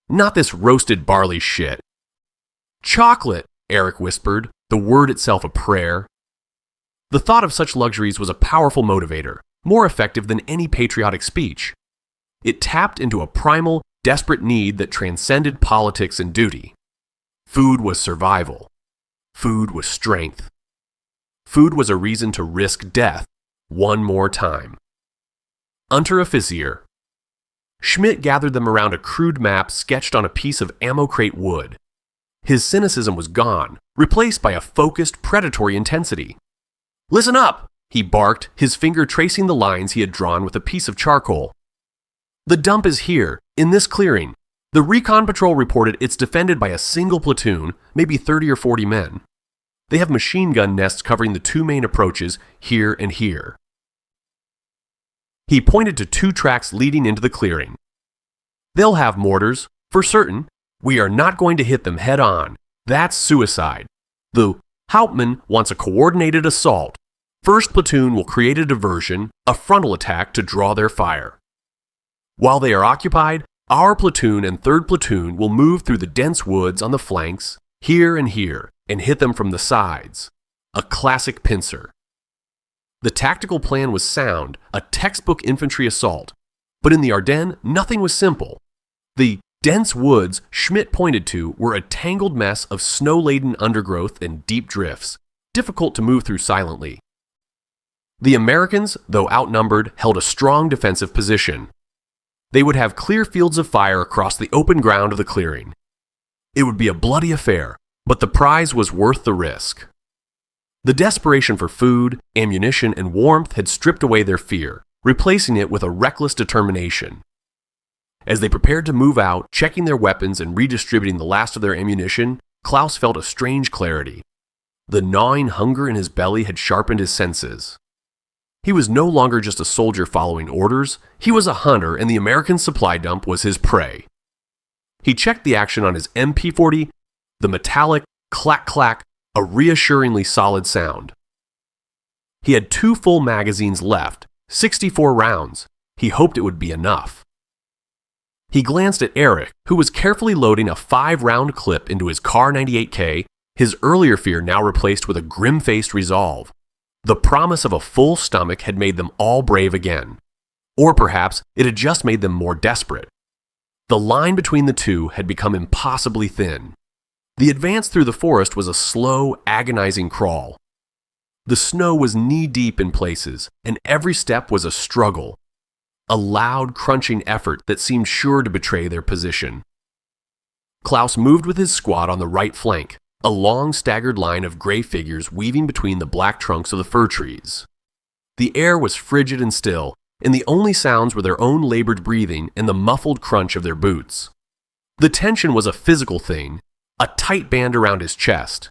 S1: Not this roasted barley shit. Chocolate, Eric whispered, the word itself a prayer. The thought of such luxuries was a powerful motivator, more effective than any patriotic speech. It tapped into a primal, desperate need that transcended politics and duty. Food was survival. Food was strength. Food was a reason to risk death one more time. Unter officier. Schmidt gathered them around a crude map sketched on a piece of ammo crate wood. His cynicism was gone, replaced by a focused, predatory intensity. "Listen up!" he barked, his finger tracing the lines he had drawn with a piece of charcoal. "The dump is here, in this clearing. The recon patrol reported it's defended by a single platoon, maybe 30 or 40 men. They have machine gun nests covering the 2 main approaches, here and here." He pointed to 2 tracks leading into the clearing. "They'll have mortars, for certain. We are not going to hit them head on. That's suicide. The Hauptmann wants a coordinated assault. First platoon will create a diversion, a frontal attack to draw their fire. While they are occupied, our platoon and 3rd platoon will move through the dense woods on the flanks, here, and hit them from the sides. A classic pincer. The tactical plan was sound, a textbook infantry assault. But in the Ardennes, nothing was simple. The dense woods Schmidt pointed to were a tangled mess of snow-laden undergrowth and deep drifts, difficult to move through silently. The Americans, though outnumbered, held a strong defensive position. They would have clear fields of fire across the open ground of the clearing. It would be a bloody affair, but the prize was worth the risk. The desperation for food, ammunition, and warmth had stripped away their fear, replacing it with a reckless determination. As they prepared to move out, checking their weapons and redistributing the last of their ammunition, Klaus felt a strange clarity. The gnawing hunger in his belly had sharpened his senses. He was no longer just a soldier following orders, he was a hunter and the American supply dump was his prey. He checked the action on his MP40, the metallic clack-clack, a reassuringly solid sound. He had 2 full magazines left, 64 rounds. He hoped it would be enough. He glanced at Eric, who was carefully loading a 5-round clip into his Kar 98K, his earlier fear now replaced with a grim-faced resolve. The promise of a full stomach had made them all brave again. Or perhaps it had just made them more desperate. The line between the two had become impossibly thin. The advance through the forest was a slow, agonizing crawl. The snow was knee-deep in places, and every step was a struggle. A loud, crunching effort that seemed sure to betray their position. Klaus moved with his squad on the right flank, a long staggered line of gray figures weaving between the black trunks of the fir trees. The air was frigid and still, and the only sounds were their own labored breathing and the muffled crunch of their boots. The tension was a physical thing, a tight band around his chest.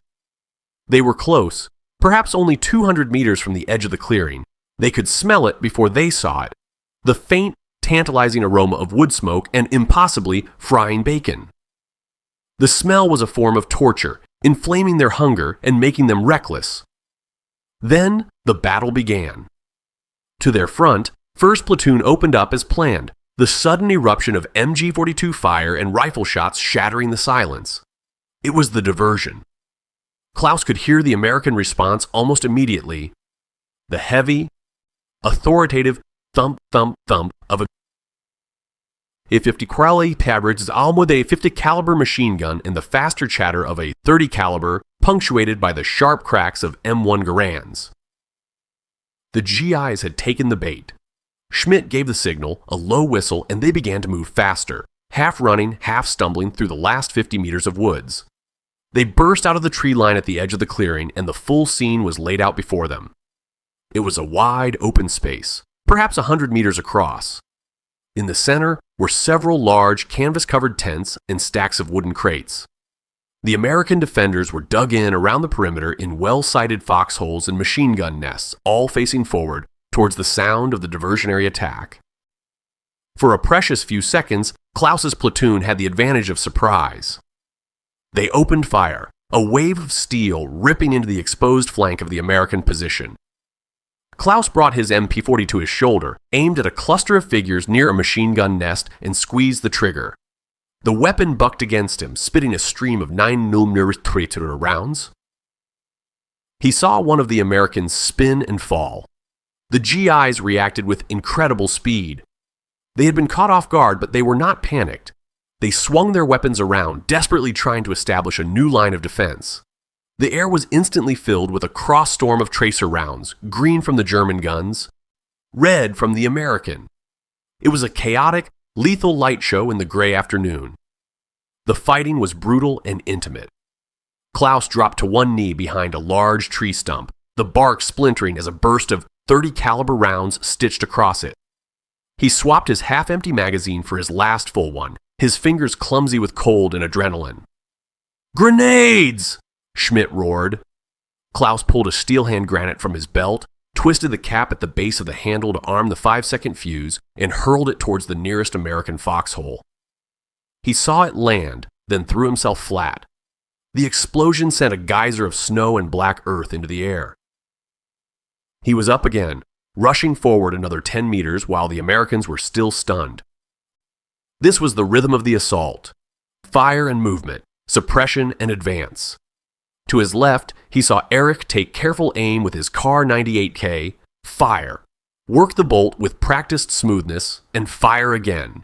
S1: They were close, perhaps only 200 meters from the edge of the clearing. They could smell it before they saw it, the faint, tantalizing aroma of wood smoke and impossibly frying bacon. The smell was a form of torture, inflaming their hunger and making them reckless. Then the battle began. To their front, 1st Platoon opened up as planned, the sudden eruption of MG-42 fire and rifle shots shattering the silence. It was the diversion. Klaus could hear the American response almost immediately. The heavy, authoritative thump, thump, thump of a .50 Crowley Pabridge's Almode 50 caliber machine gun and the faster chatter of a .30 caliber, punctuated by the sharp cracks of M1 Garands. The GIs had taken the bait. Schmidt gave the signal, a low whistle, and they began to move faster, half running, half stumbling through the last 50 meters of woods. They burst out of the tree line at the edge of the clearing, and the full scene was laid out before them. It was a wide, open space, perhaps 100 meters across. In the center were several large, canvas-covered tents and stacks of wooden crates. The American defenders were dug in around the perimeter in well-sighted foxholes and machine gun nests, all facing forward towards the sound of the diversionary attack. For a precious few seconds, Klaus's platoon had the advantage of surprise. They opened fire, a wave of steel ripping into the exposed flank of the American position. Klaus brought his MP-40 to his shoulder, aimed at a cluster of figures near a machine gun nest, and squeezed the trigger. The weapon bucked against him, spitting a stream of 9mm rounds. He saw one of the Americans spin and fall. The GIs reacted with incredible speed. They had been caught off guard, but they were not panicked. They swung their weapons around, desperately trying to establish a new line of defense. The air was instantly filled with a cross-storm of tracer rounds, green from the German guns, red from the American. It was a chaotic, lethal light show in the gray afternoon. The fighting was brutal and intimate. Klaus dropped to one knee behind a large tree stump, the bark splintering as a burst of .30 caliber rounds stitched across it. He swapped his half-empty magazine for his last full one, his fingers clumsy with cold and adrenaline. "Grenades!" Schmidt roared. Klaus pulled a steel hand granate from his belt, twisted the cap at the base of the handle to arm the 5-second fuse, and hurled it towards the nearest American foxhole. He saw it land, then threw himself flat. The explosion sent a geyser of snow and black earth into the air. He was up again, rushing forward another 10 meters while the Americans were still stunned. This was the rhythm of the assault. Fire and movement, suppression and advance. To his left, he saw Eric take careful aim with his Kar 98K, fire, work the bolt with practiced smoothness, and fire again.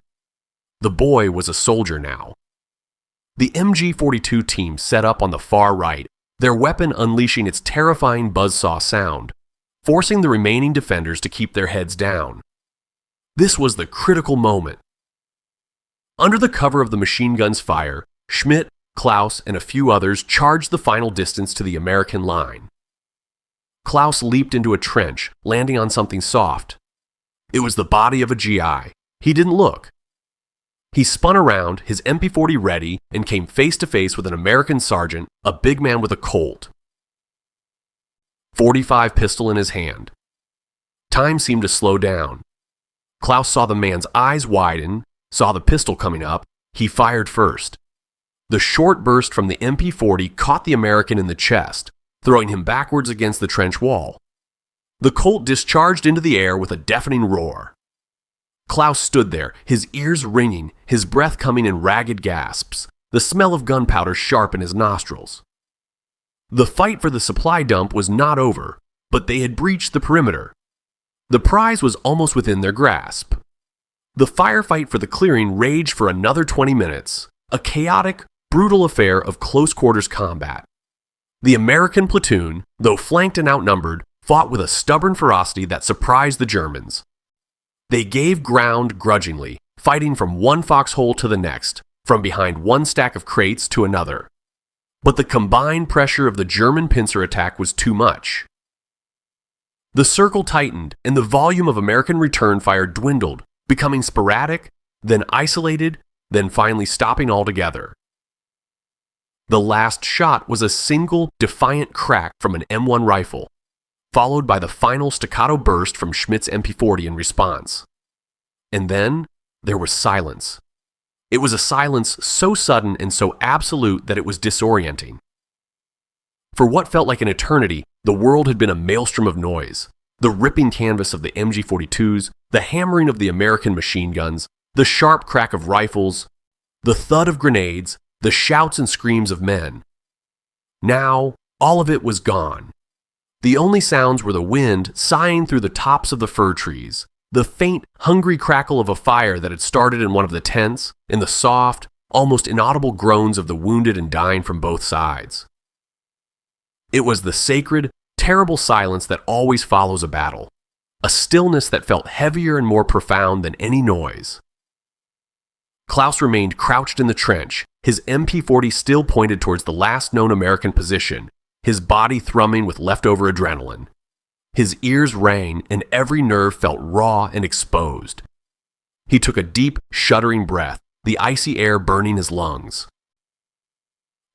S1: The boy was a soldier now. The MG-42 team set up on the far right, their weapon unleashing its terrifying buzzsaw sound, forcing the remaining defenders to keep their heads down. This was the critical moment. Under the cover of the machine gun's fire, Schmidt, Klaus, and a few others charged the final distance to the American line. Klaus leaped into a trench, landing on something soft. It was the body of a GI. He didn't look. He spun around, his MP-40 ready, and came face to face with an American sergeant, a big man with a Colt. .45 pistol in his hand. Time seemed to slow down. Klaus saw the man's eyes widen, saw the pistol coming up. He fired first. The short burst from the MP-40 caught the American in the chest, throwing him backwards against the trench wall. The Colt discharged into the air with a deafening roar. Klaus stood there, his ears ringing, his breath coming in ragged gasps, the smell of gunpowder sharp in his nostrils. The fight for the supply dump was not over, but they had breached the perimeter. The prize was almost within their grasp. The firefight for the clearing raged for another 20 minutes, a chaotic, brutal affair of close-quarters combat. The American platoon, though flanked and outnumbered, fought with a stubborn ferocity that surprised the Germans. They gave ground grudgingly, fighting from one foxhole to the next, from behind one stack of crates to another. But the combined pressure of the German pincer attack was too much. The circle tightened, and the volume of American return fire dwindled, becoming sporadic, then isolated, then finally stopping altogether. The last shot was a single, defiant crack from an M1 rifle, followed by the final staccato burst from Schmidt's MP40 in response. And then there was silence. It was a silence so sudden and so absolute that it was disorienting. For what felt like an eternity, the world had been a maelstrom of noise. The ripping canvas of the MG42s, the hammering of the American machine guns, the sharp crack of rifles, the thud of grenades, the shouts and screams of men. Now, all of it was gone. The only sounds were the wind sighing through the tops of the fir trees, the faint, hungry crackle of a fire that had started in one of the tents, and the soft, almost inaudible groans of the wounded and dying from both sides. It was the sacred, terrible silence that always follows a battle, a stillness that felt heavier and more profound than any noise. Klaus remained crouched in the trench, his MP40 still pointed towards the last known American position, his body thrumming with leftover adrenaline. His ears rang, and every nerve felt raw and exposed. He took a deep, shuddering breath, the icy air burning his lungs.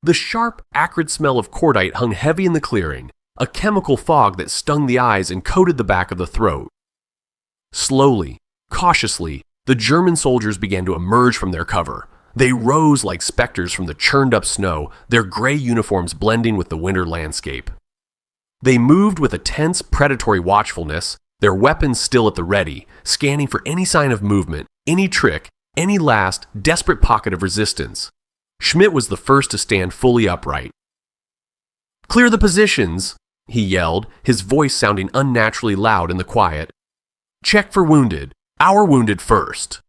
S1: The sharp, acrid smell of cordite hung heavy in the clearing, a chemical fog that stung the eyes and coated the back of the throat. Slowly, cautiously, the German soldiers began to emerge from their cover. They rose like specters from the churned-up snow, their gray uniforms blending with the winter landscape. They moved with a tense, predatory watchfulness, their weapons still at the ready, scanning for any sign of movement, any trick, any last, desperate pocket of resistance. Schmidt was the first to stand fully upright. "Clear the positions," he yelled, his voice sounding unnaturally loud in the quiet. "Check for wounded. Our wounded first."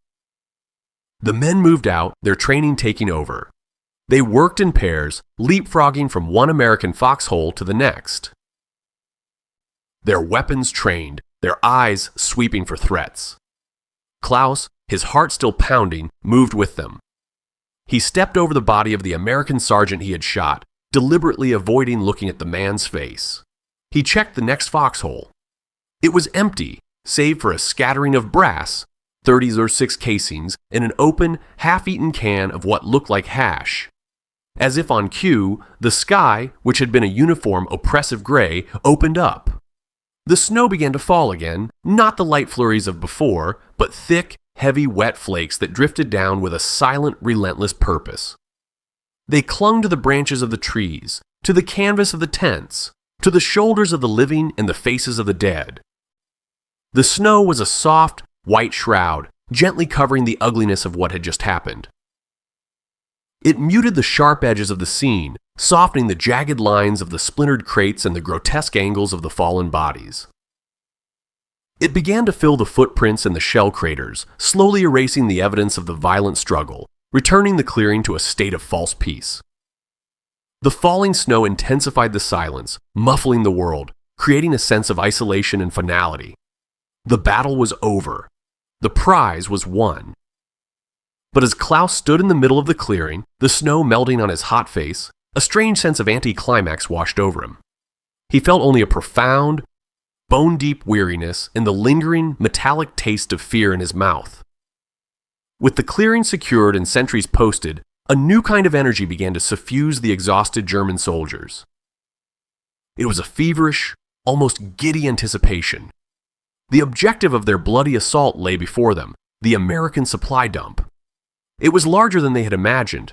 S1: The men moved out, their training taking over. They worked in pairs, leapfrogging from one American foxhole to the next. Their weapons trained, their eyes sweeping for threats. Klaus, his heart still pounding, moved with them. He stepped over the body of the American sergeant he had shot, deliberately avoiding looking at the man's face. He checked the next foxhole. It was empty, save for a scattering of brass, 30s or 6 casings, and an open, half-eaten can of what looked like hash. As if on cue, the sky, which had been a uniform, oppressive gray, opened up. The snow began to fall again, not the light flurries of before, but thick, heavy, wet flakes that drifted down with a silent, relentless purpose. They clung to the branches of the trees, to the canvas of the tents, to the shoulders of the living and the faces of the dead. The snow was a soft, white shroud, gently covering the ugliness of what had just happened. It muted the sharp edges of the scene, softening the jagged lines of the splintered crates and the grotesque angles of the fallen bodies. It began to fill the footprints and the shell craters, slowly erasing the evidence of the violent struggle, returning the clearing to a state of false peace. The falling snow intensified the silence, muffling the world, creating a sense of isolation and finality. The battle was over. The prize was won. But as Klaus stood in the middle of the clearing, the snow melting on his hot face, a strange sense of anticlimax washed over him. He felt only a profound, bone-deep weariness and the lingering, metallic taste of fear in his mouth. With the clearing secured and sentries posted, a new kind of energy began to suffuse the exhausted German soldiers. It was a feverish, almost giddy anticipation. The objective of their bloody assault lay before them, the American supply dump. It was larger than they had imagined.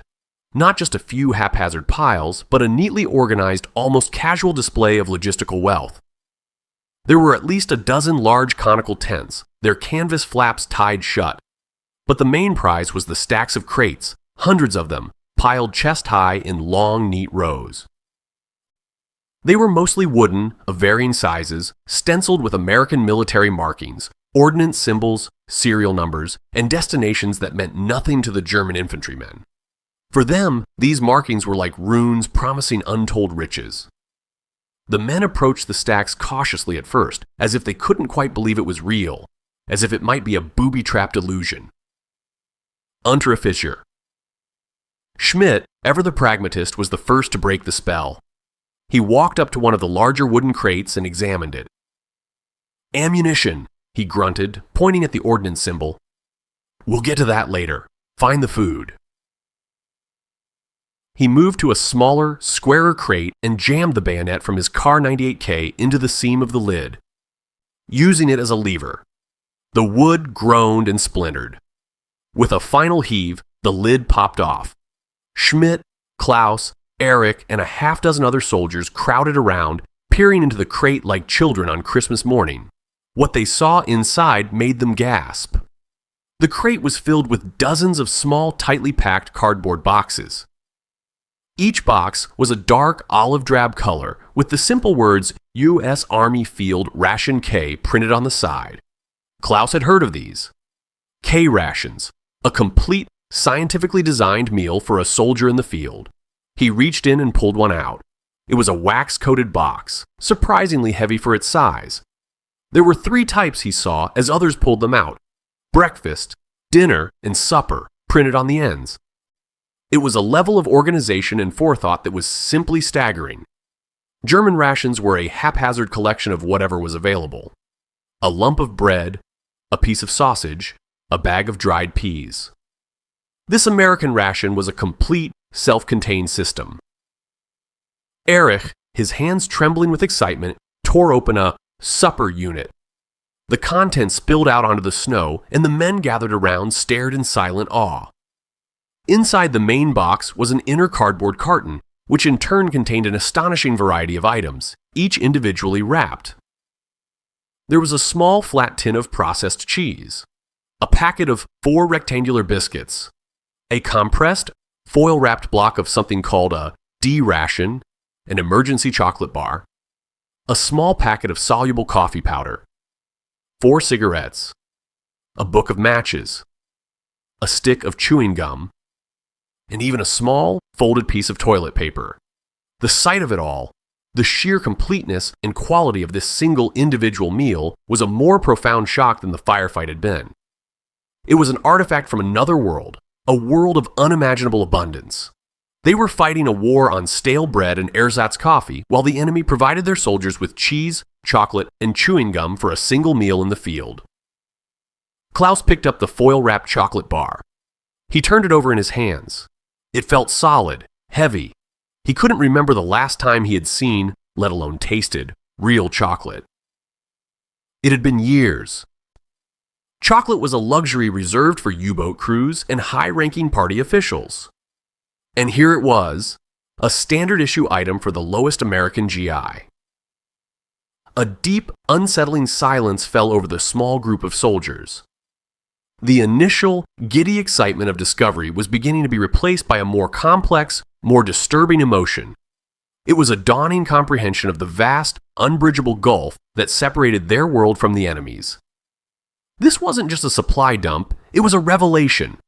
S1: Not just a few haphazard piles, but a neatly organized, almost casual display of logistical wealth. There were at least a dozen large conical tents, their canvas flaps tied shut. But the main prize was the stacks of crates, hundreds of them, piled chest-high in long, neat rows. They were mostly wooden, of varying sizes, stenciled with American military markings, ordnance symbols, serial numbers, and destinations that meant nothing to the German infantrymen. For them, these markings were like runes promising untold riches. The men approached the stacks cautiously at first, as if they couldn't quite believe it was real, as if it might be a booby-trapped illusion. Unteroffizier. Schmidt, ever the pragmatist, was the first to break the spell. He walked up to one of the larger wooden crates and examined it. "Ammunition," he grunted, pointing at the ordnance symbol. "We'll get to that later. Find the food." He moved to a smaller, squarer crate and jammed the bayonet from his Kar 98K into the seam of the lid, using it as a lever. The wood groaned and splintered. With a final heave, the lid popped off. Schmidt, Klaus, Eric, and a half-dozen other soldiers crowded around, peering into the crate like children on Christmas morning. What they saw inside made them gasp. The crate was filled with dozens of small, tightly packed cardboard boxes. Each box was a dark olive drab color with the simple words U.S. Army Field Ration K printed on the side. Klaus had heard of these. K-rations, a complete, scientifically designed meal for a soldier in the field. He reached in and pulled one out. It was a wax-coated box, surprisingly heavy for its size. There were 3 types he saw as others pulled them out: breakfast, dinner, and supper, printed on the ends. It was a level of organization and forethought that was simply staggering. German rations were a haphazard collection of whatever was available. A lump of bread, a piece of sausage, a bag of dried peas. This American ration was a complete, self-contained system. Erich, his hands trembling with excitement, tore open a supper unit. The contents spilled out onto the snow, and the men gathered around stared in silent awe. Inside the main box was an inner cardboard carton, which in turn contained an astonishing variety of items, each individually wrapped. There was a small flat tin of processed cheese, a packet of 4 rectangular biscuits, a compressed, foil-wrapped block of something called a D-ration, an emergency chocolate bar, a small packet of soluble coffee powder, 4 cigarettes, a book of matches, a stick of chewing gum, and even a small, folded piece of toilet paper. The sight of it all, the sheer completeness and quality of this single individual meal, was a more profound shock than the firefight had been. It was an artifact from another world, a world of unimaginable abundance. They were fighting a war on stale bread and ersatz coffee, while the enemy provided their soldiers with cheese, chocolate, and chewing gum for a single meal in the field. Klaus picked up the foil-wrapped chocolate bar. He turned it over in his hands. It felt solid, heavy. He couldn't remember the last time he had seen, let alone tasted, real chocolate. It had been years. Chocolate was a luxury reserved for U-boat crews and high-ranking party officials. And here it was, a standard-issue item for the lowest American GI. A deep, unsettling silence fell over the small group of soldiers. The initial, giddy excitement of discovery was beginning to be replaced by a more complex, more disturbing emotion. It was a dawning comprehension of the vast, unbridgeable gulf that separated their world from the enemy's. This wasn't just a supply dump, it was a revelation.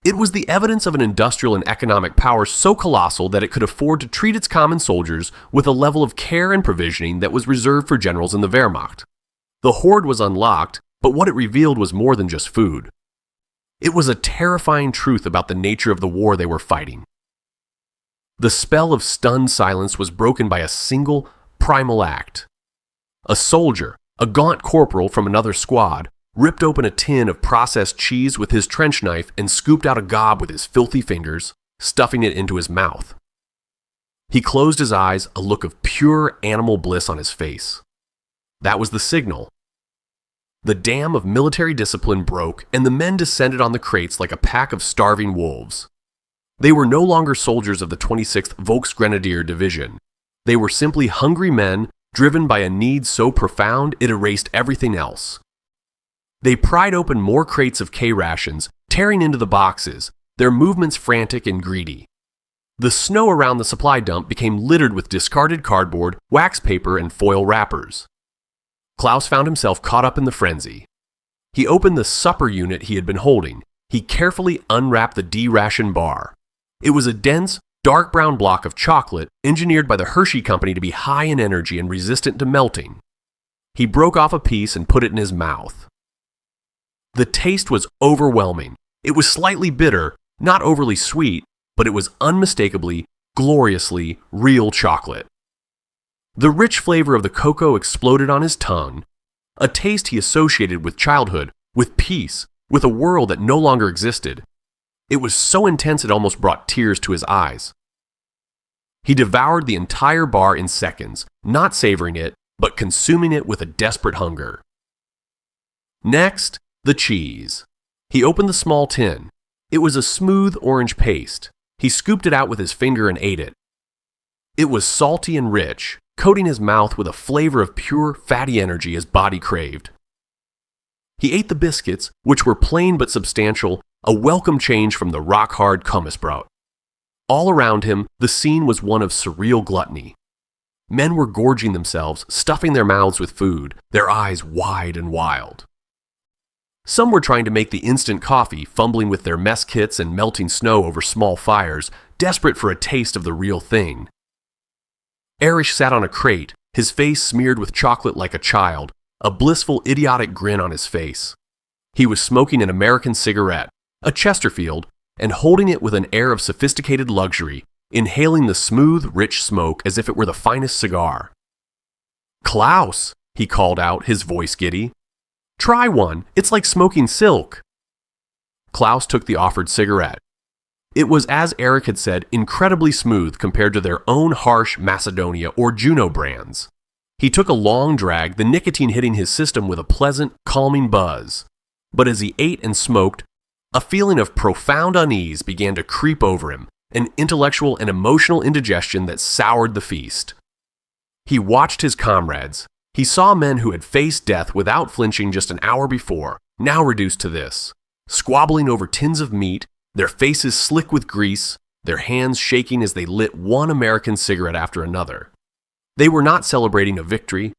S1: It was the evidence of an industrial and economic power so colossal that it could afford to treat its common soldiers with a level of care and provisioning that was reserved for generals in the Wehrmacht. The hoard was unlocked, but what it revealed was more than just food. It was a terrifying truth about the nature of the war they were fighting. The spell of stunned silence was broken by a single, primal act. A soldier, a gaunt corporal from another squad, ripped open a tin of processed cheese with his trench knife and scooped out a gob with his filthy fingers, stuffing it into his mouth. He closed his eyes, a look of pure animal bliss on his face. That was the signal. The dam of military discipline broke, and the men descended on the crates like a pack of starving wolves. They were no longer soldiers of the 26th Volksgrenadier Division. They were simply hungry men, driven by a need so profound it erased everything else. They pried open more crates of K-rations, tearing into the boxes, their movements frantic and greedy. The snow around the supply dump became littered with discarded cardboard, wax paper, and foil wrappers. Klaus found himself caught up in the frenzy. He opened the supper unit he had been holding. He carefully unwrapped the D-ration bar. It was a dense, dark brown block of chocolate engineered by the Hershey Company to be high in energy and resistant to melting. He broke off a piece and put it in his mouth. The taste was overwhelming. It was slightly bitter, not overly sweet, but it was unmistakably, gloriously real chocolate. The rich flavor of the cocoa exploded on his tongue, a taste he associated with childhood, with peace, with a world that no longer existed. It was so intense it almost brought tears to his eyes. He devoured the entire bar in seconds, not savoring it, but consuming it with a desperate hunger. Next, the cheese. He opened the small tin. It was a smooth orange paste. He scooped it out with his finger and ate it. It was salty and rich, coating his mouth with a flavor of pure, fatty energy his body craved. He ate the biscuits, which were plain but substantial, a welcome change from the rock-hard Kummersbrot. All around him, the scene was one of surreal gluttony. Men were gorging themselves, stuffing their mouths with food, their eyes wide and wild. Some were trying to make the instant coffee, fumbling with their mess kits and melting snow over small fires, desperate for a taste of the real thing. Erich sat on a crate, his face smeared with chocolate like a child, a blissful, idiotic grin on his face. He was smoking an American cigarette, a Chesterfield, and holding it with an air of sophisticated luxury, inhaling the smooth, rich smoke as if it were the finest cigar. "Klaus," he called out, his voice giddy. "Try one. It's like smoking silk." Klaus took the offered cigarette. It was, as Erich had said, incredibly smooth compared to their own harsh Macedonia or Juno brands. He took a long drag, the nicotine hitting his system with a pleasant, calming buzz. But as he ate and smoked, a feeling of profound unease began to creep over him, an intellectual and emotional indigestion that soured the feast. He watched his comrades. He saw men who had faced death without flinching just an hour before, now reduced to this, squabbling over tins of meat, their faces slick with grease, their hands shaking as they lit one American cigarette after another. They were not celebrating a victory.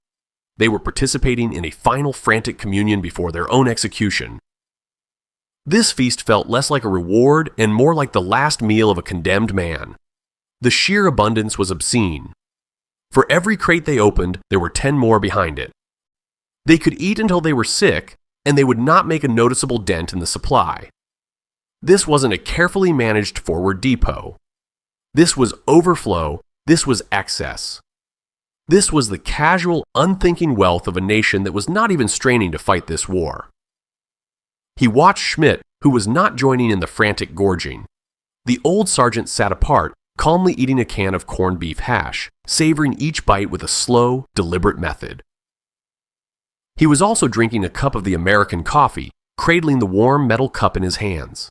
S1: They were participating in a final frantic communion before their own execution. This feast felt less like a reward and more like the last meal of a condemned man. The sheer abundance was obscene. For every crate they opened, there were 10 more behind it. They could eat until they were sick, and they would not make a noticeable dent in the supply. This wasn't a carefully managed forward depot. This was overflow. This was excess. This was the casual, unthinking wealth of a nation that was not even straining to fight this war. He watched Schmidt, who was not joining in the frantic gorging. The old sergeant sat apart, calmly eating a can of corned beef hash, savoring each bite with a slow, deliberate method. He was also drinking a cup of the American coffee, cradling the warm metal cup in his hands.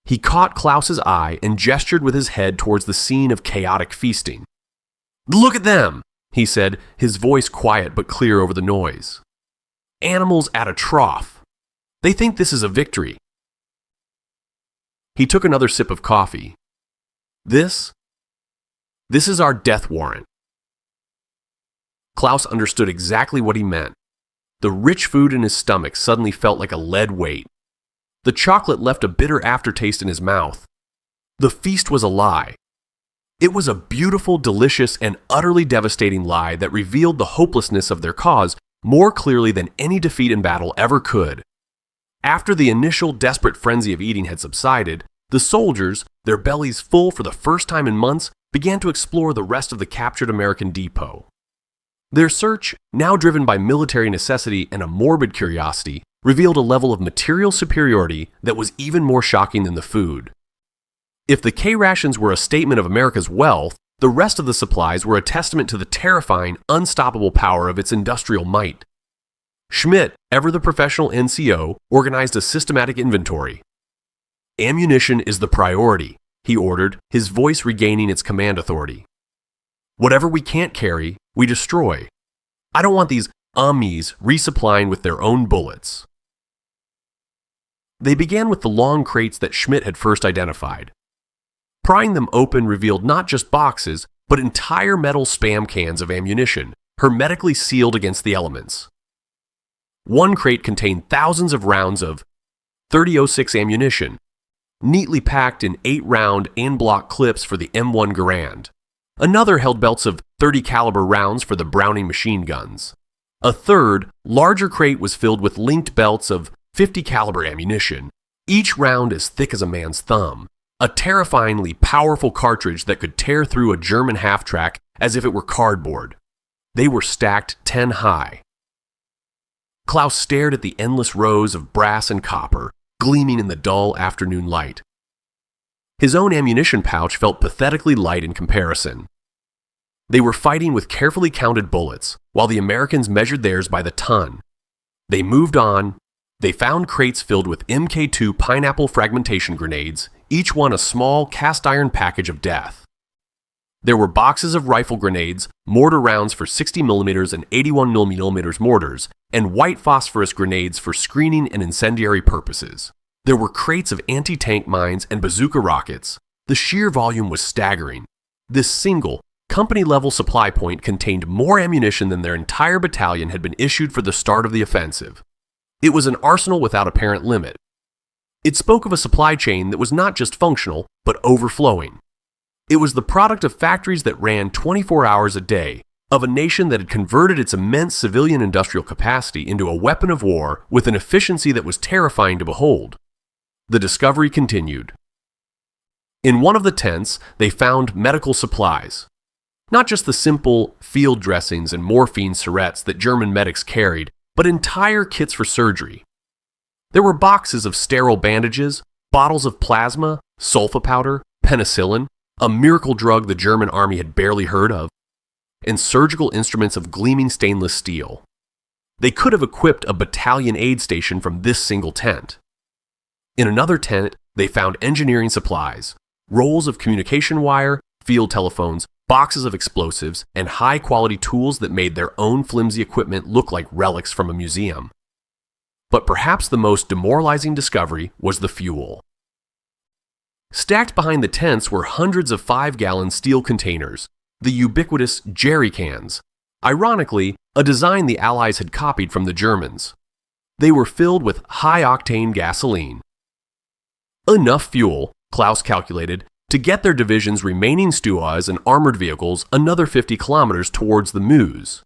S1: He caught Klaus's eye and gestured with his head towards the scene of chaotic feasting. "Look at them," he said, his voice quiet but clear over the noise. "Animals at a trough. They think this is a victory." He took another sip of coffee. This is our death warrant." Klaus understood exactly what he meant. The rich food in his stomach suddenly felt like a lead weight. The chocolate left a bitter aftertaste in his mouth. The feast was a lie. It was a beautiful, delicious, and utterly devastating lie that revealed the hopelessness of their cause more clearly than any defeat in battle ever could. After the initial desperate frenzy of eating had subsided, the soldiers, their bellies full for the first time in months, began to explore the rest of the captured American depot. Their search, now driven by military necessity and a morbid curiosity, revealed a level of material superiority that was even more shocking than the food. If the K-rations were a statement of America's wealth, the rest of the supplies were a testament to the terrifying, unstoppable power of its industrial might. Schmidt, ever the professional NCO, organized a systematic inventory. "Ammunition is the priority," he ordered, his voice regaining its command authority. "Whatever we can't carry, we destroy. I don't want these Amis resupplying with their own bullets." They began with the long crates that Schmidt had first identified. Prying them open revealed not just boxes, but entire metal spam cans of ammunition, hermetically sealed against the elements. One crate contained thousands of rounds of .30-06 ammunition, neatly packed in 8-round en-bloc clips for the M1 Garand. Another held belts of .30 caliber rounds for the Browning machine guns. A third, larger crate was filled with linked belts of .50 caliber ammunition, each round as thick as a man's thumb, a terrifyingly powerful cartridge that could tear through a German half-track as if it were cardboard. They were stacked 10 high. Klaus stared at the endless rows of brass and copper, gleaming in the dull afternoon light. His own ammunition pouch felt pathetically light in comparison. They were fighting with carefully counted bullets, while the Americans measured theirs by the ton. They moved on. They found crates filled with Mk2 pineapple fragmentation grenades, each one a small cast-iron package of death. There were boxes of rifle grenades, mortar rounds for 60mm and 81mm mortars, and white phosphorus grenades for screening and incendiary purposes. There were crates of anti-tank mines and bazooka rockets. The sheer volume was staggering. This single, company-level supply point contained more ammunition than their entire battalion had been issued for the start of the offensive. It was an arsenal without apparent limit. It spoke of a supply chain that was not just functional, but overflowing. It was the product of factories that ran 24 hours a day, of a nation that had converted its immense civilian industrial capacity into a weapon of war with an efficiency that was terrifying to behold. The discovery continued. In one of the tents, they found medical supplies. Not just the simple field dressings and morphine syrettes that German medics carried, but entire kits for surgery. There were boxes of sterile bandages, bottles of plasma, sulfa powder, penicillin, a miracle drug the German army had barely heard of, and surgical instruments of gleaming stainless steel. They could have equipped a battalion aid station from this single tent. In another tent, they found engineering supplies, rolls of communication wire, field telephones, boxes of explosives, and high-quality tools that made their own flimsy equipment look like relics from a museum. But perhaps the most demoralizing discovery was the fuel. Stacked behind the tents were hundreds of 5-gallon steel containers, the ubiquitous jerry cans, ironically, a design the Allies had copied from the Germans. They were filled with high-octane gasoline. Enough fuel, Klaus calculated, to get their division's remaining Stuas and armored vehicles another 50 kilometers towards the Meuse.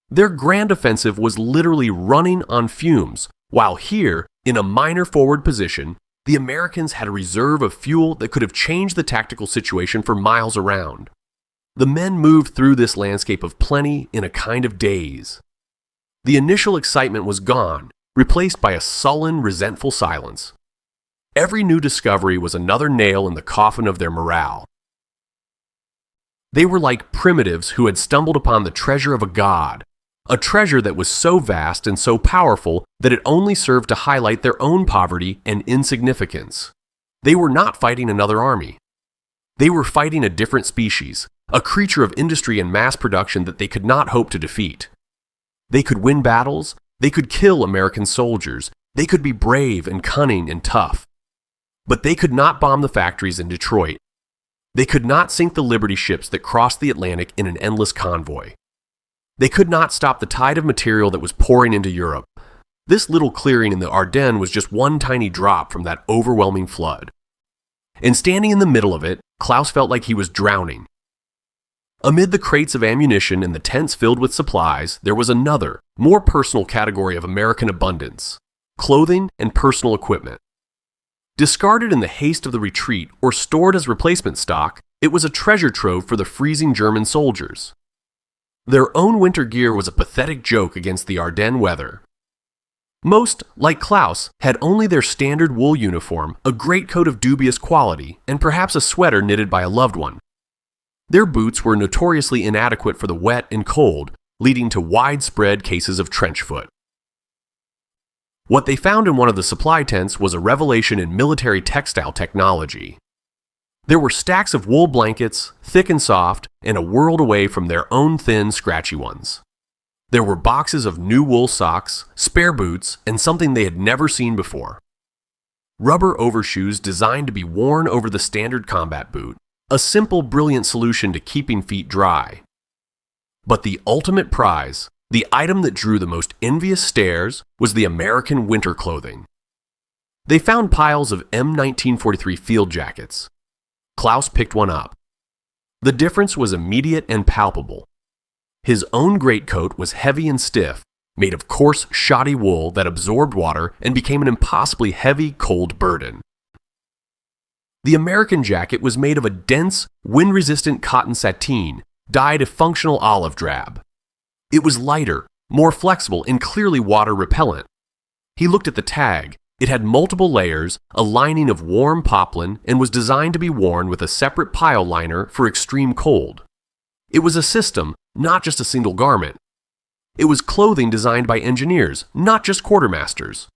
S1: Their grand offensive was literally running on fumes, while here, in a minor forward position, the Americans had a reserve of fuel that could have changed the tactical situation for miles around. The men moved through this landscape of plenty in a kind of daze. The initial excitement was gone, replaced by a sullen, resentful silence. Every new discovery was another nail in the coffin of their morale. They were like primitives who had stumbled upon the treasure of a god, a treasure that was so vast and so powerful that it only served to highlight their own poverty and insignificance. They were not fighting another army. They were fighting a different species, a creature of industry and mass production that they could not hope to defeat. They could win battles, they could kill American soldiers, they could be brave and cunning and tough. But they could not bomb the factories in Detroit. They could not sink the Liberty ships that crossed the Atlantic in an endless convoy. They could not stop the tide of material that was pouring into Europe. This little clearing in the Ardennes was just one tiny drop from that overwhelming flood. And standing in the middle of it, Klaus felt like he was drowning. Amid the crates of ammunition and the tents filled with supplies, there was another, more personal category of American abundance: clothing and personal equipment. Discarded in the haste of the retreat or stored as replacement stock, it was a treasure trove for the freezing German soldiers. Their own winter gear was a pathetic joke against the Ardennes weather. Most, like Klaus, had only their standard wool uniform, a greatcoat of dubious quality, and perhaps a sweater knitted by a loved one. Their boots were notoriously inadequate for the wet and cold, leading to widespread cases of trench foot. What they found in one of the supply tents was a revelation in military textile technology. There were stacks of wool blankets, thick and soft, and a world away from their own thin, scratchy ones. There were boxes of new wool socks, spare boots, and something they had never seen before: rubber overshoes designed to be worn over the standard combat boot, a simple, brilliant solution to keeping feet dry. But the ultimate prize, the item that drew the most envious stares, was the American winter clothing. They found piles of M1943 field jackets. Klaus picked one up. The difference was immediate and palpable. His own greatcoat was heavy and stiff, made of coarse, shoddy wool that absorbed water and became an impossibly heavy, cold burden. The American jacket was made of a dense, wind-resistant cotton sateen, dyed a functional olive drab. It was lighter, more flexible, and clearly water-repellent. He looked at the tag. It had multiple layers, a lining of warm poplin, and was designed to be worn with a separate pile liner for extreme cold. It was a system, not just a single garment. It was clothing designed by engineers, not just quartermasters.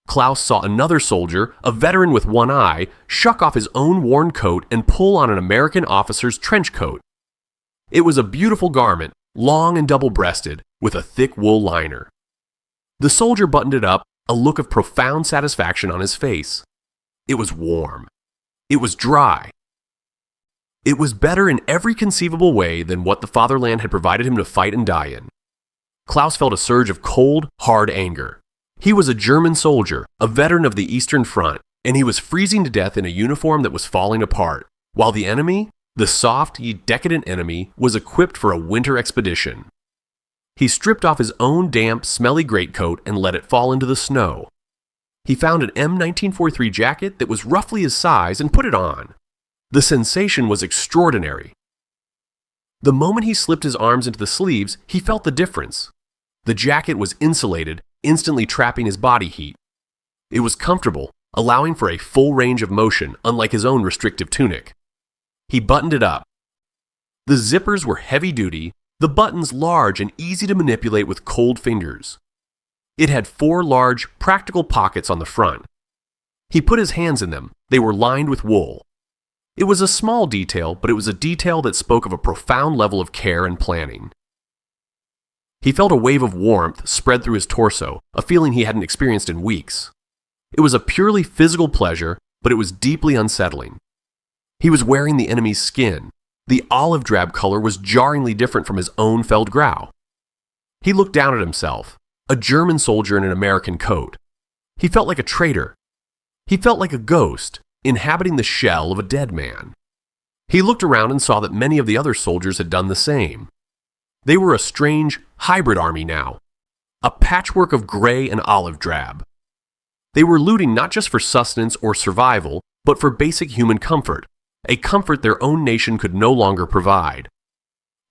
S1: Klaus saw another soldier, a veteran with one eye, shuck off his own worn coat and pull on an American officer's trench coat. It was a beautiful garment, long and double-breasted, with a thick wool liner. The soldier buttoned it up, a look of profound satisfaction on his face. It was warm. It was dry. It was better in every conceivable way than what the fatherland had provided him to fight and die in. Klaus felt a surge of cold, hard anger. He was a German soldier, a veteran of the Eastern Front, and he was freezing to death in a uniform that was falling apart, while the enemy, the soft yet decadent enemy, was equipped for a winter expedition. He stripped off his own damp, smelly greatcoat and let it fall into the snow. He found an M1943 jacket that was roughly his size and put it on. The sensation was extraordinary. The moment he slipped his arms into the sleeves, he felt the difference. The jacket was insulated, instantly trapping his body heat. It was comfortable, allowing for a full range of motion, unlike his own restrictive tunic. He buttoned it up. The zippers were heavy-duty, the buttons large and easy to manipulate with cold fingers. It had 4 large, practical pockets on the front. He put his hands in them. They were lined with wool. It was a small detail, but it was a detail that spoke of a profound level of care and planning. He felt a wave of warmth spread through his torso, a feeling he hadn't experienced in weeks. It was a purely physical pleasure, but it was deeply unsettling. He was wearing the enemy's skin. The olive drab color was jarringly different from his own feldgrau. He looked down at himself, a German soldier in an American coat. He felt like a traitor. He felt like a ghost, inhabiting the shell of a dead man. He looked around and saw that many of the other soldiers had done the same. They were a strange, hybrid army now, a patchwork of gray and olive drab. They were looting not just for sustenance or survival, but for basic human comfort, a comfort their own nation could no longer provide.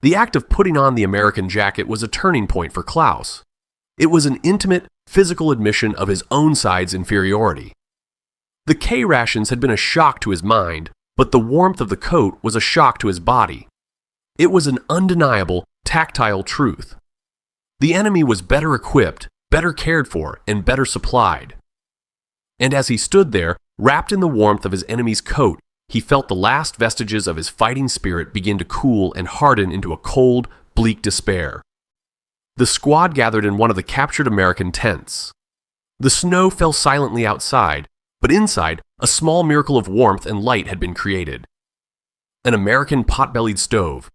S1: The act of putting on the American jacket was a turning point for Klaus. It was an intimate, physical admission of his own side's inferiority. The K-rations had been a shock to his mind, but the warmth of the coat was a shock to his body. It was an undeniable, tactile truth. The enemy was better equipped, better cared for, and better supplied. And as he stood there, wrapped in the warmth of his enemy's coat, he felt the last vestiges of his fighting spirit begin to cool and harden into a cold, bleak despair. The squad gathered in one of the captured American tents. The snow fell silently outside, but inside, a small miracle of warmth and light had been created. An American pot-bellied stove,